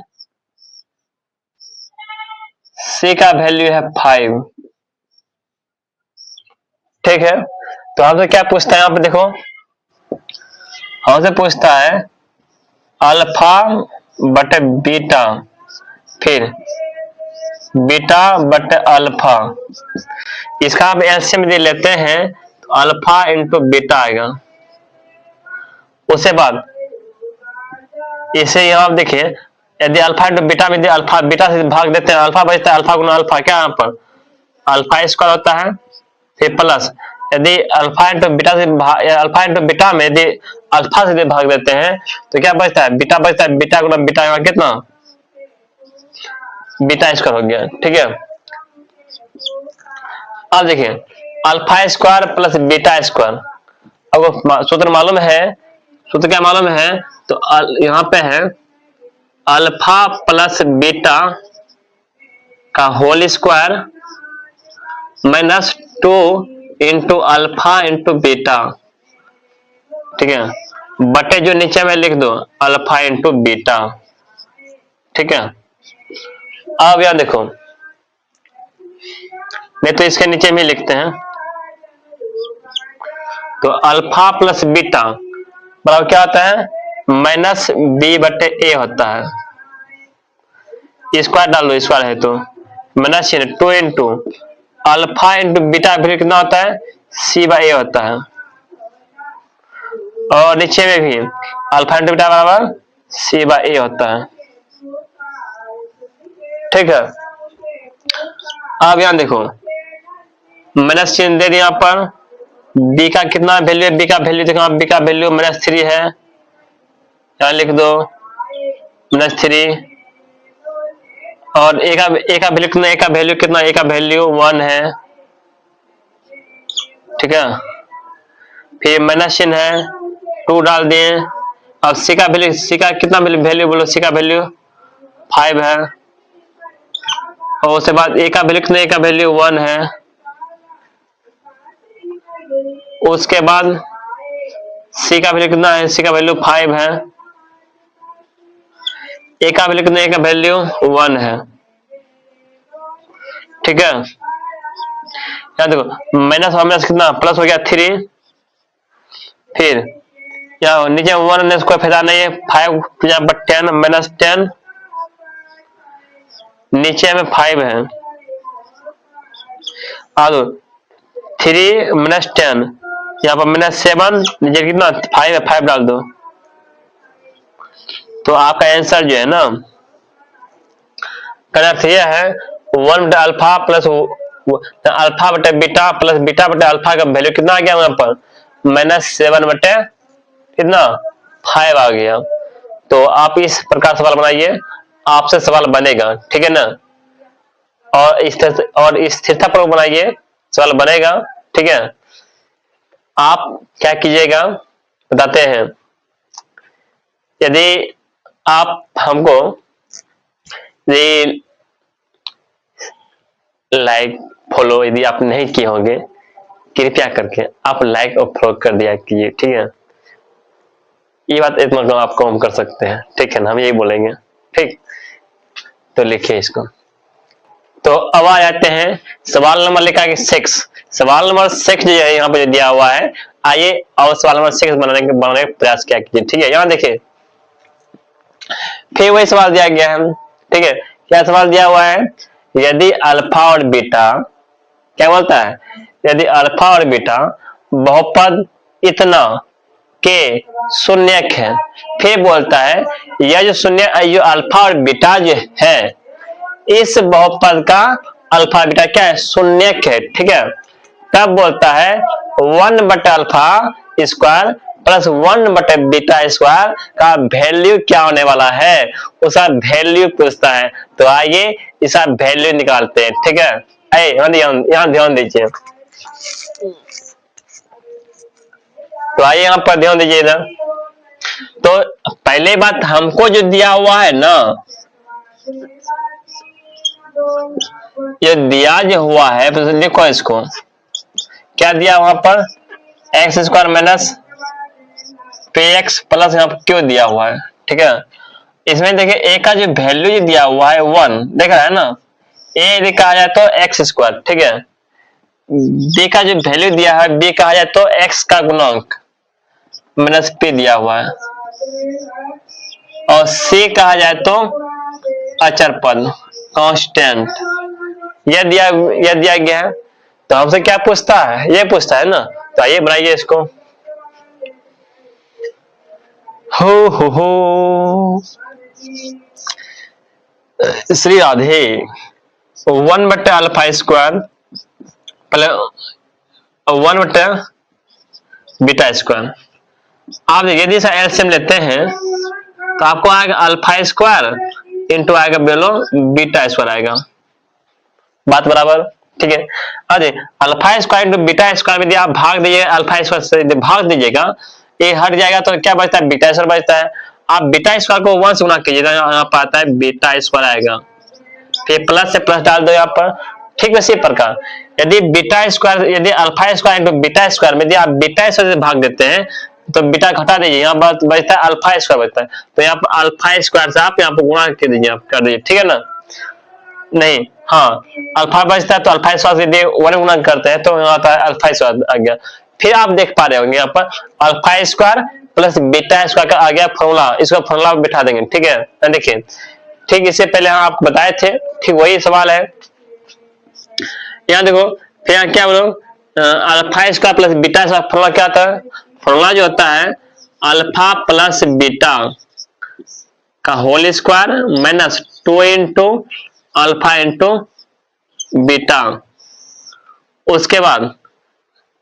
A: सी का वैल्यू है 5। ठीक है, तो हमसे क्या पूछता है यहाँ पे देखो, हमसे पूछता है अल्फा बटे बीटा फिर बीटा बटे अल्फा। इसका आप एलसीएम दे लेते हैं तो अल्फा इंटू बीटा आएगा। उसके बाद इसे यहां देखिए, यदि अल्फा इंटू बीटा में अल्फा बीटा से भाग देते हैं, अल्फा बचता है, अल्फा गुना अल्फा क्या यहाँ पर अल्फा स्क्वायर होता है, फिर प्लस यदि अल्फा इंटू बीटा से अल्फा इंटू बीटा में यदि अल्फा से भाग देते हैं तो क्या बचता है, बीटा बचता है, बीटा गुना बीटा यहाँ कितना बीटा स्क्वायर हो गया। ठीक है, अब देखिए alpha square plus beta square, अब सूत्र मालूम है, सूत्र क्या मालूम है, तो यहाँ पे है अल्फा प्लस बीटा का whole square -2 into alpha into beta. ठीक है, बटे जो नीचे में लिख दो अल्फा इंटू बीटा। ठीक है, अब यहां देखो, नहीं तो इसके नीचे में लिखते हैं, तो अल्फा प्लस बीटा बराबर क्या होता है -b बटे ए होता है। स्क्वायर डाल दो, स्क्वायर है तो -2 इंटू अल्फा इंटू बीटा फिर कितना होता है c/a होता है, और नीचे में भी अल्फा इंटू बीटा बराबर c/a होता है। ठीक है, अब यहां देखो माइनस चिन्ह दे दिया, यहाँ पर b का कितना वैल्यू है, b का वैल्यू देखो, b का वैल्यू -3 है, यहां लिख दो -3, और a का वैल्यू कितना, a का वैल्यू कितना, a का वैल्यू 1 है। ठीक है, फिर माइनस चिन्ह है, 2 डाल दिए। अब c का वैल्यू, c का कितना वैल्यू बोलो, c का वैल्यू 5 है, और उसके बाद a का वैल्यू कितना, a का वैल्यू 1 है। उसके बाद c का वैल्यू कितना है, c का वैल्यू 5 है, a का वैल्यू कितना, a का वैल्यू 1 है। ठीक है, याद देखो माइनस कितना प्लस हो गया 3, फिर यहाँ नीचे 1 ने कोई फायदा नहीं है, 5 10 -10, नीचे में 5 है, आ दो 3 -10, यहाँ पर -7, नीचे कितना 5 है, 5 डाल दो, तो आपका आंसर जो है ना करेक्ट यह है 1 बटे अल्फा प्लस अल्फा बटे बीटा प्लस बीटा बटे अल्फा का वैल्यू कितना आ गया वहां पर -7 बटे कितना 5 आ गया। तो आप इस प्रकार सवाल बनाइए, आपसे सवाल बनेगा। ठीक है ना, और स्थिरता पर बनाइए, सवाल बनेगा। ठीक है, आप क्या कीजिएगा बताते हैं, यदि आप हमको लाइक फॉलो यदि आप नहीं किए होंगे, कृपया करके आप लाइक और फॉलो कर दिया कीजिए। ठीक है, ये बात इतना आपको हम कर सकते हैं। ठीक है ना, हम यही बोलेंगे। ठीक, तो लिखिए इसको। तो अब आ जाते हैं सवाल नंबर लिखा है 6। सवाल नंबर 6 जो है यहाँ पे जो दिया हुआ है, आइए और सवाल नंबर 6 बनाने का प्रयास क्या कीजिए। ठीक है, यहाँ देखिए फिर वही सवाल दिया गया है। ठीक है, क्या सवाल दिया हुआ है, यदि अल्फा और बीटा क्या बोलता है, यदि अल्फा और बीटा बहुपद इतना के शून्यक है, फिर बोलता है यह जो शून्य जो अल्फा और बीटा जो है इस बहुपद का अल्फा बीटा क्या है, शून्यक है, ठीक है। तब बोलता है 1/अल्फा स्क्वायर प्लस 1/बीटा स्क्वायर का वैल्यू क्या होने वाला है, उसका वैल्यू पूछता है। तो आइए इसका वैल्यू निकालते हैं, ठीक है। यहाँ ध्यान दीजिए, तो आइए यहाँ पर ध्यान दीजिए इधर। तो पहले बात हमको जो दिया हुआ है ना, ये दिया जो हुआ है, तो देखो इसको क्या दिया वहां पर, एक्स स्क्वायर माइनस पे एक्स प्लस यहाँ पर क्यों दिया हुआ है, ठीक है। इसमें देखिए ए का जो वैल्यू दिया हुआ है 1, देख रहा है ना, ए यदि कहा जाए तो एक्स स्क्वायर, ठीक है। बी का जो वैल्यू दिया है, बी कहा जाए तो एक्स का गुणांक माइनस पी दिया हुआ है, और सी कहा जाए तो अचर पद कांस्टेंट, यह दिया गया है। तो हमसे क्या पूछता है, ये पूछता है ना। तो आइए बनाइए इसको। हो श्री राधे, 1/अल्फा स्क्वायर प्लस 1/बीटा स्क्वायर। आप यदि इसका एलसीएम लेते हैं तो आपको आएगा अल्फा स्क्वायर इंटू आएगा बेलो बीटा स्क्वायर आएगा, बात बराबर, ठीक है। अरे alpha square into beta square में आप भाग दीजिएगा, अल्फा स्क्वायर से भाग दीजिएगा, ये हट जाएगा तो क्या बचता है, बीटा स्क्वायर बचता है। आप बीटा स्क्वायर को 1 से गुना कीजिएगा, यहाँ पर आता है बीटा स्क्वायर आएगा, फिर प्लस से प्लस डाल दो यहाँ पर, ठीक है। इसी प्रकार यदि बीटा स्क्वायर, यदि alpha square into beta square में यदि आप बीटा स्क्वायर से भाग देते हैं तो बीटा घटा दीजिए, यहाँ बचता है अल्फा स्क्वायर बचता है। तो यहाँ पर अल्फा स्क्वायर से आप यहाँ पर गुणा कर दीजिए, आप कर दीजिए, ठीक है ना। नहीं, हाँ, अल्फा बचता है तो अल्फा स्क्वायर से 1 गुणा करते हैं तो यहाँ आता है अल्फा स्क्वायर आ गया। फिर आप देख पा रहे होंगे यहाँ पर alpha square plus beta square का आ गया फॉर्मूला, इसको फॉर्मूला बिठा देंगे, ठीक है। देखिए, ठीक इससे पहले हम आपको बताए थे, ठीक वही सवाल है। यहाँ देखो, फिर यहाँ क्या बोलो, alpha square plus beta square formula क्या होता है, फॉर्मूला जो होता है अल्फा प्लस बीटा का whole square minus 2 into alpha into beta. उसके बाद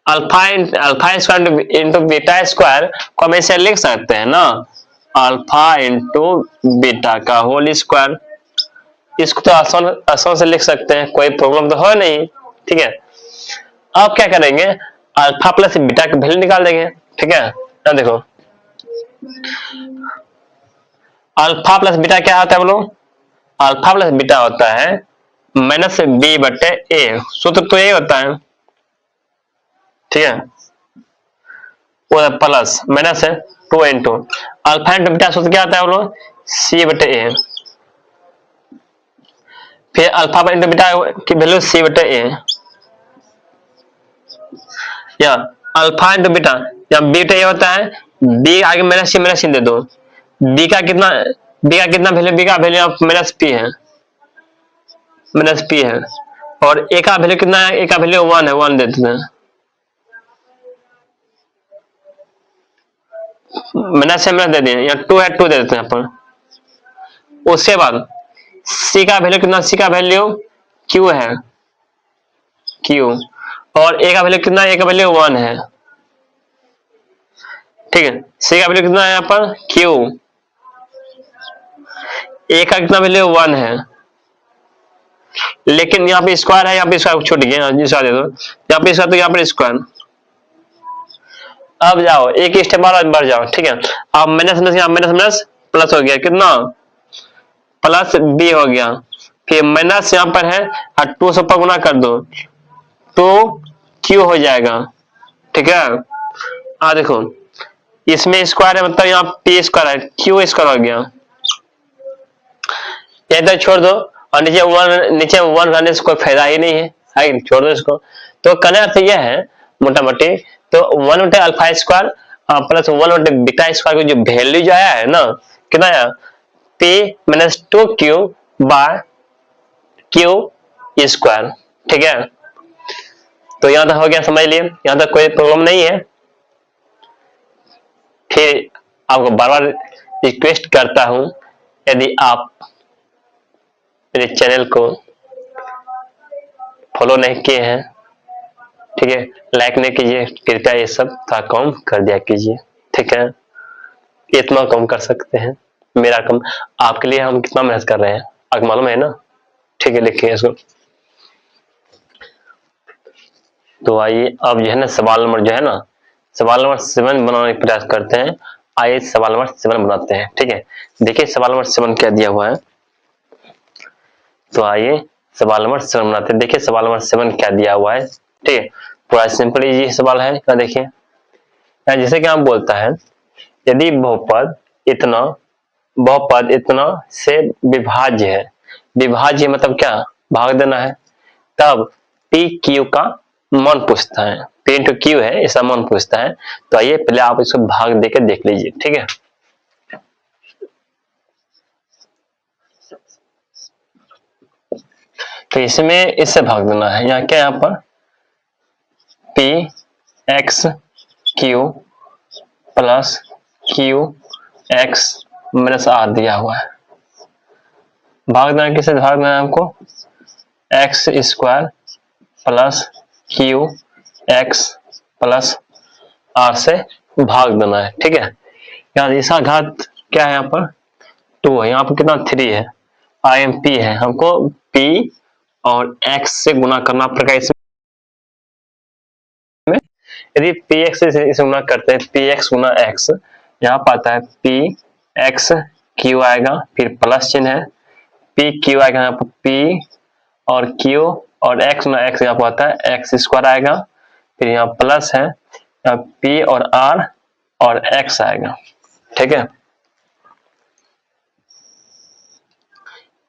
A: alpha square into beta square को हम ऐसे लिख सकते हैं ना, अल्फा इंटू बीटा का होल स्क्वायर। इसको तो आसान से लिख सकते हैं, कोई प्रॉब्लम तो है नहीं, ठीक है। अब क्या करेंगे, अल्फा प्लस बीटा की वैल्यू निकाल देंगे, ठीक है। ना देखो, अल्फा प्लस बीटा क्या होता है बोलो, अल्फा प्लस बीटा होता है माइनस बी बटे ए, सूत्र तो ये होता है, ठीक है। वो प्लस माइनस है 2 इंटू अल्फा इंटू बीटा, सूत्र क्या होता है बोलो, सी बटे ए। फिर अल्फा इंटू बीटा की वैल्यू सी बटे ए, या अल्फा इंटू बीटा, या बीटा ये होता है, बी आगे माइनस सी दे दो, बी का कितना वैल्यू, बी का वैल्यू माइनस पी है, और ए का वैल्यू कितना है, ए का वैल्यू 1 है, 1 दे देते हैं, माइनस से माइनस दे दिए, या 2 है 2 दे देते हैं यहाँ पर। उसके बाद सी का वैल्यू कितना, सी का वैल्यू क्यू है, क्यू, और ए का वैल्यू कितना, ए का वैल्यू 1 है, ठीक है। सी का वैल्यू कितना है यहाँ पर, क्यू, ए का कितना वैल्यू 1 है, लेकिन यहाँ पे स्क्वायर है, यहाँ पे स्क्वायर छूट गया, दे दो, यहाँ पे स्क्वायर तो यहाँ पर स्क्वायर। अब जाओ एक स्टेप बाद बढ़ जाओ, ठीक है। अब माइनस माइनस प्लस हो गया, कितना प्लस बी हो गया, फिर माइनस यहाँ पर है और 2 से ऊपर गुना कर दो तो क्यू हो जाएगा, ठीक है। देखो इसमें स्क्वायर है, मतलब यहाँ पी स्क्वायर है, क्यू स्क्वायर हो गया, इधर छोड़ दो, और नीचे वन रहने से कोई फायदा ही नहीं है, छोड़ दो इसको। तो कहने अर्थ यह है मोटा मोटी, तो 1/अल्फा स्क्वायर प्लस 1/बीटा स्क्वायर की जो वैल्यू जो आया है ना, कितना आया, p minus 2q by q square, ठीक है। तो यहां तक हो गया, समझ लिए, यहां तक कोई प्रॉब्लम नहीं है। फिर आपको बार बार रिक्वेस्ट करता हूं, यदि आप मेरे चैनल को फॉलो नहीं किए हैं, ठीक है, लाइक नहीं कीजिए, कृपया ये सब थोड़ा कम कर दिया कीजिए, ठीक है, इतना कम कर सकते हैं, मेरा कम, आपके लिए हम कितना मेहनत कर रहे हैं आपको मालूम है ना, ठीक है, लिखिए इसको। तो आइए अब जो है ना सवाल नंबर जो है ना, सवाल नंबर 7 बनाने का प्रयास करते हैं। आइए सवाल नंबर 7 बनाते हैं, ठीक है। देखिए सवाल नंबर 7 क्या दिया हुआ है, तो आइए सवाल नंबर 7 बनाते हैं। देखिए सवाल नंबर 7 क्या दिया हुआ है, ठीक है, पूरा सिंपल इजी सवाल है। क्या देखिए, जैसे कि हम बोलता है, यदि बहुपद इतना से विभाज्य है, विभाज्य मतलब क्या, भाग देना है, तब पी क्यू का मान पूछता है, पी इंटू क्यू है ऐसा मान पूछता है। तो आइए पहले आप इसको भाग देकर देख लीजिए, ठीक है। तो इसमें इससे भाग देना है, यहाँ क्या, यहाँ पर p x q plus q x minus r दिया हुआ है। भाग देना किससे भाग देना है हमको, x square plus q x plus r से भाग देना है, ठीक है। यहाँ इसका घात क्या है, यहाँ पर 2 है, यहाँ पर कितना 3 है, आई एम पी है, हमको पी और एक्स से गुना करना पड़ेगा इसमें। यदि पी एक्स से गुना करते हैं, पी एक्स गुना एक्स, यहाँ पर आता है पी एक्स क्यू आएगा, फिर प्लस चिन्ह है, पी क्यू आएगा, यहाँ पर पी और क्यू और एक्स गुना एक्स, यहाँ पर आता है एक्स स्क्वायर आएगा, फिर यहाँ प्लस है, यहाँ पी और आर और एक्स आएगा, ठीक है।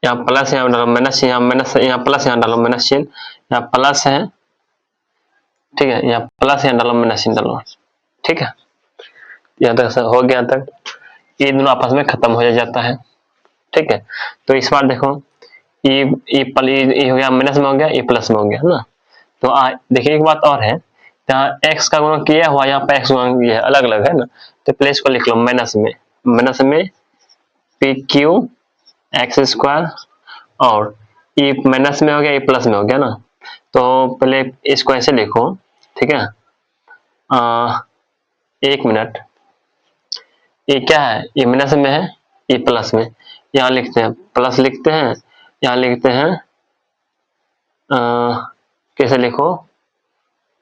A: यहाँ प्लस यहाँ डालो माइनस, यहाँ माइनस, यहाँ प्लस यहाँ डालो माइनस चिन्ह, यहाँ प्लस है, ठीक है, यहाँ प्लस यहाँ डालो माइनस चिन्ह डालो, ठीक है। यहाँ तक हो गया, यहाँ तक ये दोनों आपस में खत्म हो जाता है, ठीक है। तो इस बार देखो ये हो गया माइनस में हो गया, ये प्लस में हो गया ना। तो देखिए एक बात और है, यहाँ x का गुणा किया हुआ, यहाँ पे x गुणा किया है, अलग अलग है ना, तो पहले इसको लिख लो माइनस में पी क्यू एक्स स्क्वायर, और ये माइनस में हो गया, ये प्लस में हो गया ना। तो पहले इसको ऐसे लिखो, ठीक है, 1 मिनट, ये क्या है, ये माइनस में है, ये प्लस में, यहाँ लिखते हैं प्लस लिखते हैं, यहाँ लिखते हैं कैसे लिखो,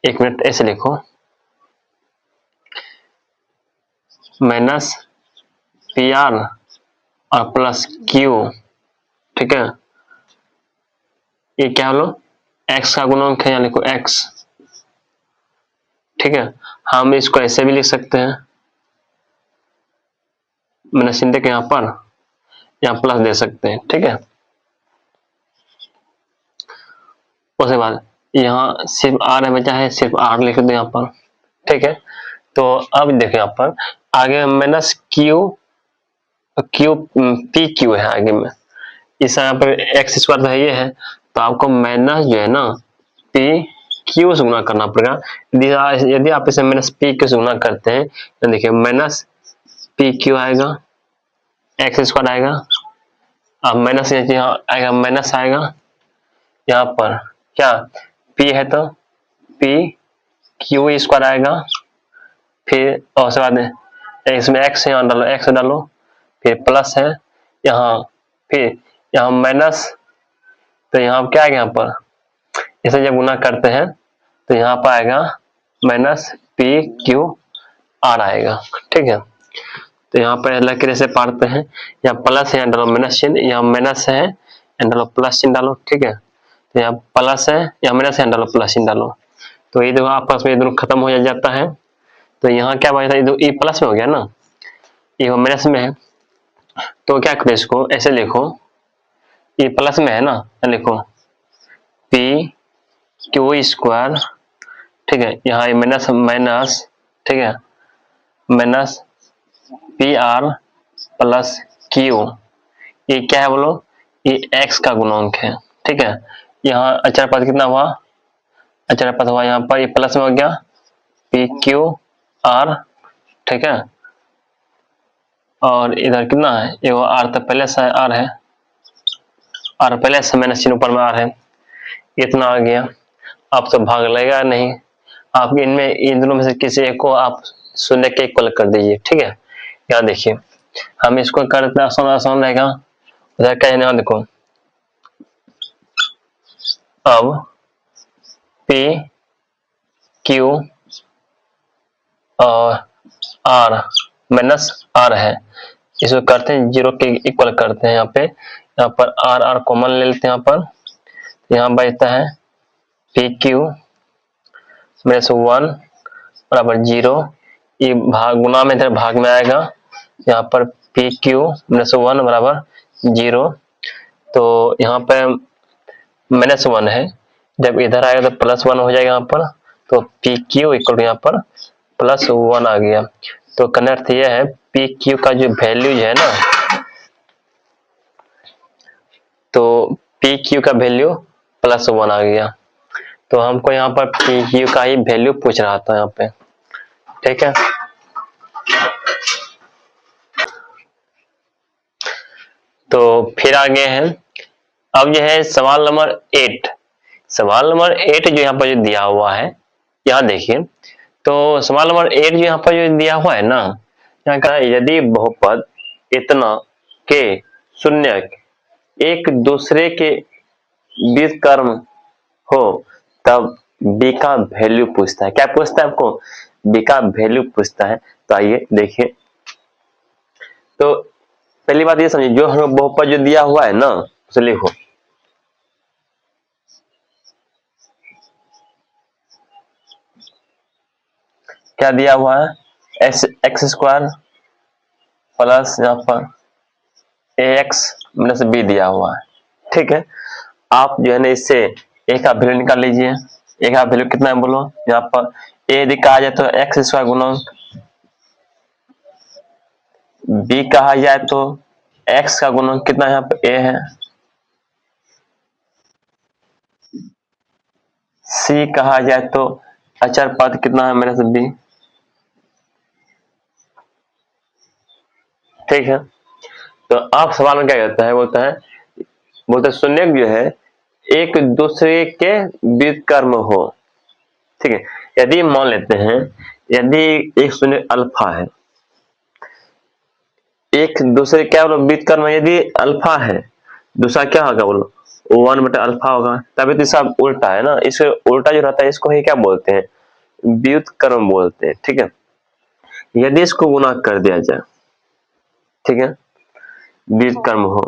A: 1 मिनट ऐसे लिखो, माइनस पी आर और प्लस क्यू, ठीक है। ये क्या लो, x का गुणनखंड है, यहाँ लिखो x, ठीक है। हम इसको ऐसे भी लिख सकते हैं, मैंने चिन्ह के यहाँ पर यहाँ प्लस दे सकते हैं, ठीक है। उसके बाद यहाँ सिर्फ आर है बचा है, सिर्फ आर लिख दो यहाँ पर, ठीक है। तो अब देखो यहाँ पर आगे माइनस क्यू पी क्यू है आगे में, इस यहाँ पर एक्स स्क्वायर है, ये है, तो आपको माइनस जो है ना पी क्यू से गुना करना पड़ेगा। यदि आप इसे माइनस पी क्यू से गुना करते हैं तो देखिए माइनस पी क्यू आएगा, एक्स स्क्वायर आएगा, अब माइनस यहाँ आएगा, माइनस आएगा, यहाँ पर क्या p है तो p क्यू स्क्वायर आएगा, फिर और उसके बाद इसमें x यहाँ डालो, x डालो, फिर प्लस है यहाँ, फिर यहाँ माइनस, तो यहाँ क्या आएगा, यहाँ पर इसे जब गुना करते हैं तो यहाँ पर आएगा माइनस पी क्यू आर आएगा, ठीक है। तो यहाँ पर लकीर से पारते हैं, यहाँ प्लस है, यहाँ डालो माइनस चिन्ह, यहाँ माइनस है, यहाँ डालो प्लस चिन्ह डालो, ठीक है। तो यहाँ प्लस है, यहाँ माइनस है, डालो प्लस चिन्ह डालो, तो ये दोनों आपस में ये दोनों खत्म हो जाता है। तो यहाँ क्या बचा, ये प्लस में हो गया ना, ये माइनस में है, तो क्या करो, इसको ऐसे लिखो, ये प्लस में है ना, लिखो पी क्यू स्क्वायर, ठीक है, यहाँ माइनस माइनस, ठीक है, minus P R plus Q, ये क्या है बोलो, ये x का गुणांक है, ठीक है। यहाँ अचर पद कितना हुआ, अचर पद हुआ यहाँ पर, ये प्लस में हो गया पी क्यू आर, ठीक है, और इधर कितना है, ये आर तो पहले से आर है, आर पहले से माइनस चिन्ह ऊपर में आर है, इतना आ गया। आप तो भाग लेगा नहीं, आप इनमें इन दोनों में से किसी एक को आप शून्य के इक्वल कर दीजिए। ठीक है, यहाँ देखिए हम इसको करते आसान आसान रहेगा। उधर कहने देखो, अब पी क्यू और आर माइनस आर है, इसको करते हैं जीरो के इक्वल करते हैं। यहाँ पर आर आर कॉमन ले लेते हैं। यहाँ पर यहाँ बचता है पी क्यू माइनस 1 बराबर 0। ये भाग गुना में इधर भाग में आएगा। यहाँ पर पी क्यू माइनस 1 बराबर 0। तो यहाँ पे माइनस 1 है, जब इधर आएगा तो प्लस 1 हो जाएगा यहाँ पर। तो पी क्यू इक्वल यहाँ पर प्लस 1 आ गया। तो कहने अर्थ यह है पी क्यू का जो वैल्यू है ना, तो पी क्यू का वैल्यू प्लस 1 आ गया। तो हमको यहाँ पर पी क्यू का ही वैल्यू पूछ रहा था यहाँ पे। ठीक है, तो फिर आगे हैं। अब यह है सवाल नंबर 8। सवाल नंबर 8 जो यहाँ पर जो दिया हुआ है, यहाँ देखिए। तो सवाल नंबर 8 जो यहाँ पर जो दिया हुआ है ना, यहाँ कहा यदि बहुपद इतना के शून्य एक दूसरे के व्युत्क्रम हो तब b का वैल्यू पूछता है। क्या पूछता है आपको? b का वैल्यू पूछता है। तो आइए देखिए। तो पहली बात ये समझिए, जो हमें बहुपद जो दिया हुआ है ना, उसे लिखो। क्या दिया हुआ है? एक्स स्क्वायर प्लस यहाँ पर ax माइनस b दिया हुआ है। ठीक है, आप जो है ना इससे a का वैल्यू निकाल लीजिए। a का वैल्यू कितना है बोलो? यहाँ पर a यदि कहा जाए तो एक्स स्क्वायर गुणक, b कहा जाए तो x का गुणक कितना यहाँ पर a है, c कहा जाए तो अचर पद कितना है माइनस b। ठीक है, तो आप सवाल में क्या कहता है? बोलता है शून्य जो है एक दूसरे के व्युत्क्रम हो। ठीक है, यदि मान लेते हैं यदि एक शून्य अल्फा है, एक दूसरे क्या बोलो व्युत्क्रम, यदि अल्फा है, दूसरा क्या होगा बोलो? 1/अल्फा होगा। तभी तो इसका उल्टा है ना, इससे उल्टा जो रहता है इसको ही क्या बोलते हैं? व्युत्क्रम बोलते हैं। ठीक है, यदि इसको गुणा कर दिया जाए, ठीक है, व्युत्क्रम हो,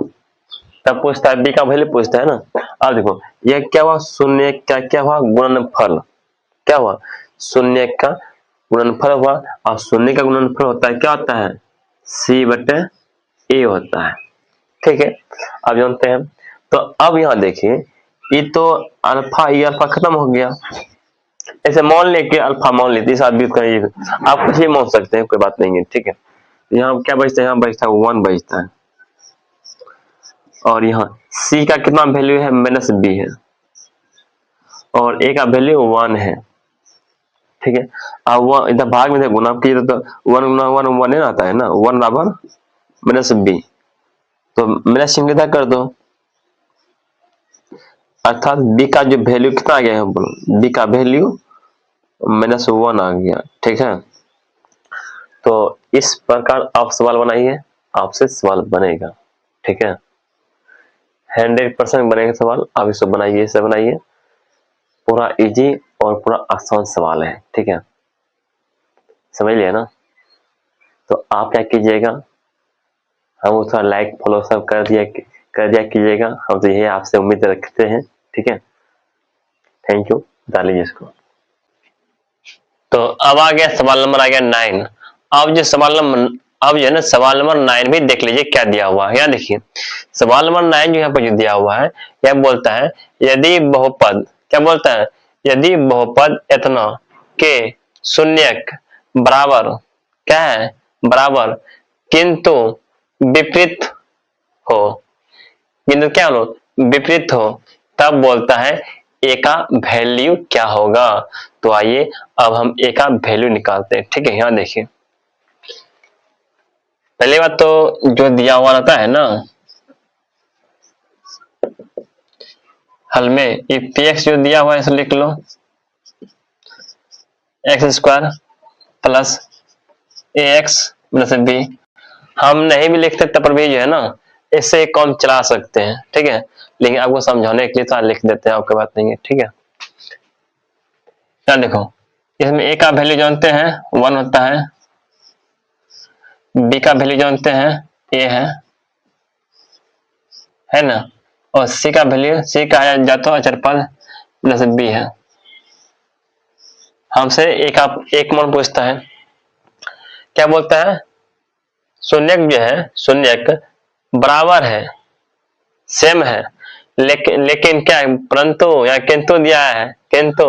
A: तब पूछता है b का वैल्यू पूछता है ना। अब देखो यह क्या हुआ? शून्य का क्या हुआ? गुणनफल। क्या हुआ? शून्य का गुणनफल हुआ। और शून्य का गुणनफल होता है क्या होता है? c/a होता है। ठीक है, अब जानते हैं। तो अब यहाँ देखिए, ये तो अल्फा, ये अल्फा खत्म हो गया। ऐसे मान लेके अल्फा मान लेते इस आदमी का, आप कुछ ही मान सकते हैं, कोई बात नहीं है। ठीक है, यहाँ क्या बचता है? यहाँ बचता है 1 बचता है। और यहाँ c का कितना वैल्यू है? माइनस b है। और a का वैल्यू 1 है। ठीक है, अब इधर भाग में गुना किए तो 1 गुना 1 1 ही आता है ना, 1 बराबर माइनस b। तो माइनस चिन्ह इधर कर दो, अर्थात b का जो वैल्यू कितना आ गया है बोलो? b का वैल्यू -1 आ गया। ठीक है, तो इस प्रकार आप सवाल बनाइए, आपसे सवाल बनेगा। ठीक है, 100% बनेगा सवाल। आप इसको बनाइए, इसे बनाइए, पूरा इजी और पूरा आसान सवाल है। ठीक है, समझ लिया ना? तो आप क्या कीजिएगा, हम उसका लाइक फॉलो सब कर दिया कीजिएगा। हम तो यही आपसे उम्मीद रखते हैं। ठीक है, थैंक यू, डालिए इसको। तो अब आ गया सवाल नंबर आ गया 9। अब जो है ना सवाल नंबर 9 भी देख लीजिए क्या दिया हुआ है। यहाँ देखिए सवाल नंबर 9 जो यहाँ पर जो दिया हुआ है, यह बोलता है यदि बहुपद, क्या बोलता है? यदि बहुपद इतना के शून्यक बराबर, क्या है? बराबर किंतु विपरीत हो, किंतु क्या हो? विपरीत हो, तब बोलता है ए का वैल्यू क्या होगा। तो आइए अब हम ए का वैल्यू निकालते हैं। ठीक है, यहाँ देखिए, पहली बात तो जो दिया हुआ रहता है ना, हल में ये px जो दिया हुआ है इसे लिख लो, x² plus ax plus b। हम नहीं भी लिखते तब पर भी जो है ना इससे काम चला सकते हैं, ठीक है, लेकिन आपको समझाने के लिए तो लिख देते हैं, आपकी बात नहीं है, ठीक है। क्या देखो, इसमें a का वैल्यू जानते हैं 1 होता है, b का वैल्यू जानते हैं a है ना, और c का वैल्यू, c का जाता है अचर पद प्लस b है। हमसे एक मान पूछता है, क्या बोलता है, शून्यक जो है, शून्यक बराबर है, सेम है, लेकिन क्या है, परंतु या किंतु दिया है, किंतु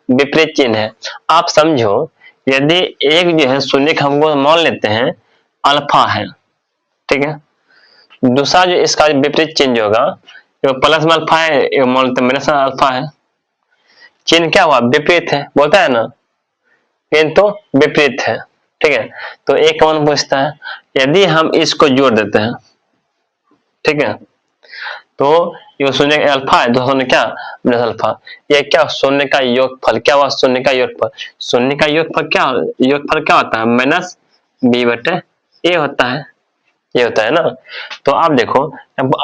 A: विपरीत चिन्ह है। आप समझो, यदि एक जो है शून्यक हमको मान लेते हैं अल्फा है, ठीक है, दूसरा जो इसका विपरीत चिन्ह होगा, प्लस में अल्फा है, मान लेते माइनस अल्फा है, चिन्ह क्या हुआ, विपरीत है, बोलता है ना, किंतु विपरीत है, ठीक है। तो एक मान पूछता है, यदि हम इसको जोड़ देते हैं, ठीक है, तो ये शून्य अल्फा है, तो शून्य क्या माइनस अल्फा, ये क्या शून्य का योगफल, क्या हुआ शून्य का योगफल, शून्य का योगफल क्या होता है, माइनस b बटे a होता है, ये होता है ना। तो आप देखो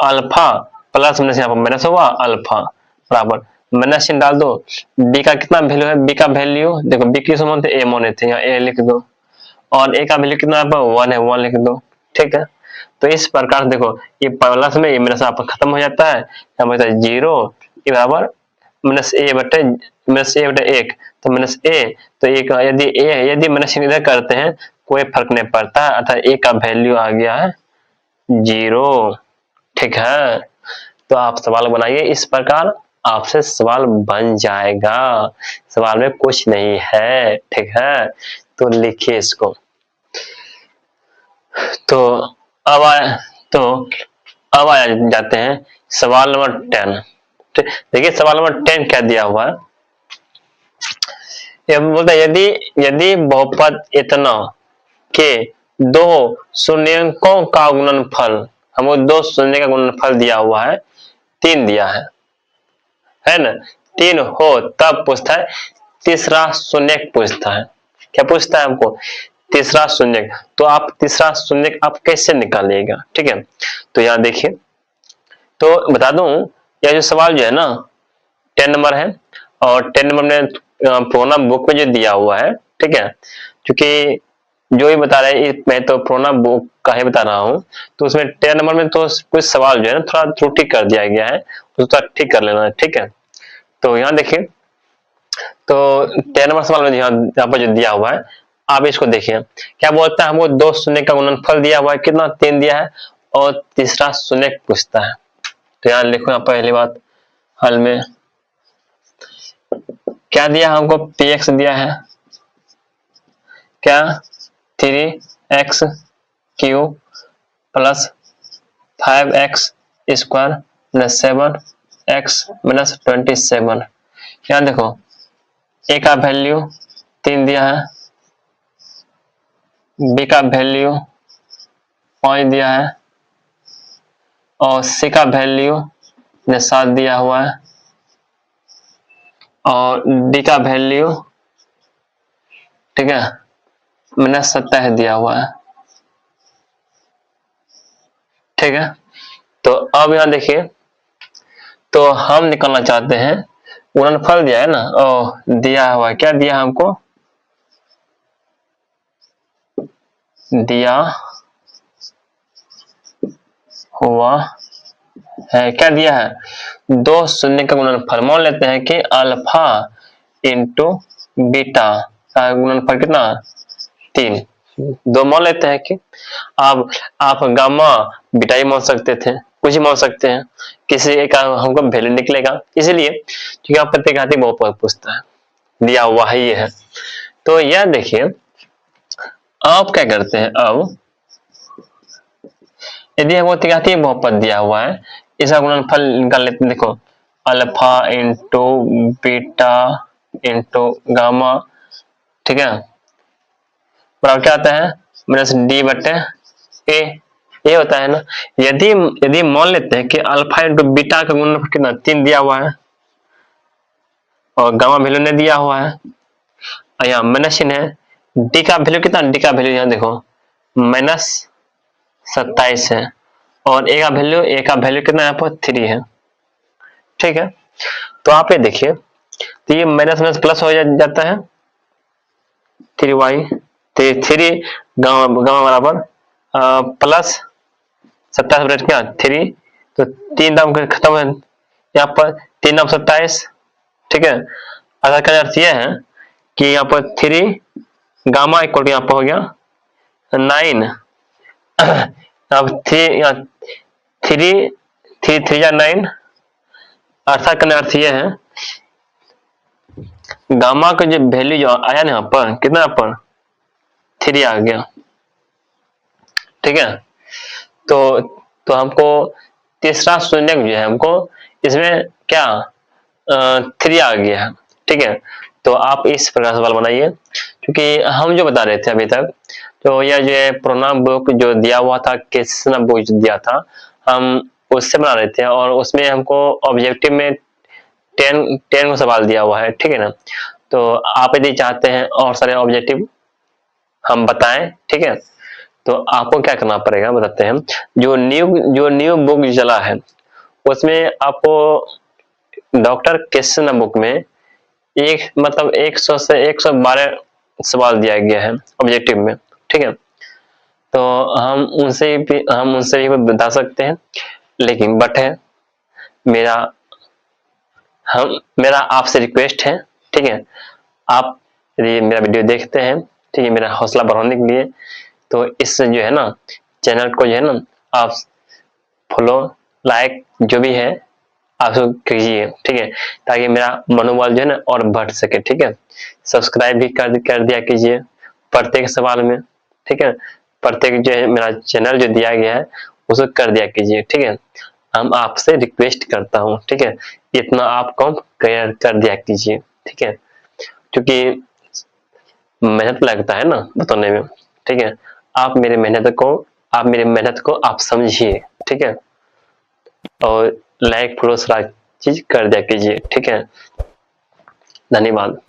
A: अल्फा प्लस माइनस यहाँ पर माइनस हुआ, अल्फा बराबर माइनस चिन्ह डाल दो, b का कितना वैल्यू है, b का वैल्यू देखो, b किस मान थे, a मान थे, यहाँ a लिख दो, और a का वैल्यू कितना 1 है, 1 लिख दो, ठीक है। तो इस प्रकार देखो, ये प्लस में ये माइनस आपका खत्म हो जाता है, क्या बचता है 0 के बराबर माइनस a बटे 1, तो माइनस a, तो एक यदि माइनस इधर करते हैं कोई फर्क नहीं पड़ता, अर्थात a का वैल्यू आ गया है 0, ठीक है। तो आप सवाल बनाइए इस प्रकार, आपसे सवाल बन जाएगा, सवाल में कुछ नहीं है, ठीक है। तो लिखिए इसको। तो अब आया जाते हैं सवाल नंबर 10। देखिए सवाल नंबर 10 क्या दिया हुआ है, ये बोलता है यदि बहुपद इतना के दो शून्यकों का गुणनफल, हमको दो शून्य का गुणनफल दिया हुआ है, 3 दिया है ना, 3 हो तब पूछता है तीसरा शून्यक पूछता है, क्या पूछता है हमको, तीसरा शून्यक। तो आप तीसरा शून्यक आप कैसे निकालिएगा, ठीक है। तो यहाँ देखिए, तो बता दूं, यह जो सवाल जो है ना 10 नंबर है, और 10 नंबर में प्रोग्राम बुक में जो दिया हुआ है, ठीक है, क्योंकि जो ही बता रहे हैं मैं तो प्रोग्राम बुक का ही बता रहा हूँ, तो उसमें 10 नंबर में तो कुछ सवाल जो है ना थोड़ा त्रुटि कर दिया गया है, उसको ठीक कर लेना है, ठीक है। तो यहाँ देखिए, तो 10 नंबर सवाल में यहाँ पर जो दिया हुआ है, आप इसको देखिए, क्या बोलता है, हमको दो शून्य का गुणनफल दिया हुआ है, कितना 3 दिया है, और तीसरा शून्य पूछता है। तो यहाँ लिखो, यहाँ पहली बात हल में क्या दिया हमको, px दिया है, क्या 3x cube plus 5x square plus 7x minus 27। यहाँ देखो a का वैल्यू 3 दिया है, b का वैल्यू 5 दिया है, और c का वैल्यू 7 दिया हुआ है, और d का वैल्यू, ठीक है, माइनस 27 दिया हुआ है, ठीक है। तो अब यहाँ देखिए, तो हम निकालना चाहते हैं गुणनफल दिया है ना, और दिया हुआ क्या दिया हमको, दिया हुआ है, क्या दिया है, दो शून्य का गुणनफल, मान लेते हैं कि अल्फा इंटू बीटा का गुणनफल कितना 3, दो मान लेते हैं कि आप गामा बीटा ही मान सकते थे, कुछ ही मान सकते हैं, किसी एक हमको वैल्यू निकलेगा, इसीलिए क्योंकि आप प्रतिघाती बहुपद पूछता है, दिया हुआ है ये है। तो यह देखिए, आप क्या करते हैं, अब यदि हमको प्रतिघाती बहुपद दिया हुआ है, इसका गुणनफल निकाल लेते हैं, देखो alpha into beta into gamma, ठीक है, बराबर क्या आता है माइनस डी बटे ए, ये होता है ना। यदि यदि मान लेते हैं कि अल्फा इंटू बीटा का गुणनफल कितना 3 दिया हुआ है और गामा वैल्यू ने दिया हुआ है, यहाँ माइनस चिन्ह है, डी का वैल्यू कितना, डी का वैल्यू यहाँ देखो -27 है और ए का वैल्यू कितना यहाँ पर 3 है। ठीक है, तो आप ये देखिए, तो ये माइनस माइनस प्लस हो जाता है 3y, 3 गामा बराबर प्लस 27 ब्रैकेट क्या 3, तो 3 दाम खत्म है यहाँ पर, 3 दाम 27। ठीक है, अगर का अर्थ यह है कि यहाँ पर 3 गामा इक्वल यहाँ पर हो गया 9। अब 3 या 9, अर्थात का अर्थ यह है गामा का जो वैल्यू जो आया ना यहाँ पर कितना, यहाँ पर 3 आ गया। ठीक है, तो हमको तीसरा शून्य जो है हमको इसमें क्या 3 आ गया है। ठीक है, तो आप इस प्रकार सवाल बनाइए, क्योंकि हम जो बता रहे थे अभी तक, तो यह जो प्रोनाउन बुक जो दिया हुआ था, केसेस बुक जो दिया था, हम उससे बना रहे थे और उसमें हमको ऑब्जेक्टिव में 10 को सवाल दिया हुआ है। ठीक है ना, तो आप यदि चाहते हैं और सारे ऑब्जेक्टिव हम बताएं, ठीक है, तो आपको क्या करना पड़ेगा बताते हैं। जो न्यू बुक चला है उसमें आपको डॉक्टर क्वेश्चन बुक में एक मतलब 100 से 112 सवाल दिया गया है ऑब्जेक्टिव में। ठीक है, तो हम उनसे भी बता सकते हैं, लेकिन बट है मेरा आपसे रिक्वेस्ट है, ठीक है, आप यदि मेरा वीडियो देखते हैं, ठीक है, मेरा हौसला बढ़ाने के लिए, तो इससे जो है ना चैनल को जो है ना आप फॉलो लाइक जो भी है आप कीजिए। ठीक है, ताकि मेरा मनोबल जो है ना और बढ़ सके। ठीक है, सब्सक्राइब भी कर दिया कीजिए प्रत्येक सवाल में। ठीक है, प्रत्येक जो है मेरा चैनल जो दिया गया है उसको कर दिया कीजिए। ठीक है, हम आपसे रिक्वेस्ट करता हूँ। ठीक है, इतना आप कम कर दिया कीजिए। ठीक है, क्योंकि मेहनत लगता है ना बताने में। ठीक है, आप मेरी मेहनत को आप समझिए। ठीक है, और लाइक फॉलो सारा चीज कर दिया कीजिए। ठीक है, धन्यवाद।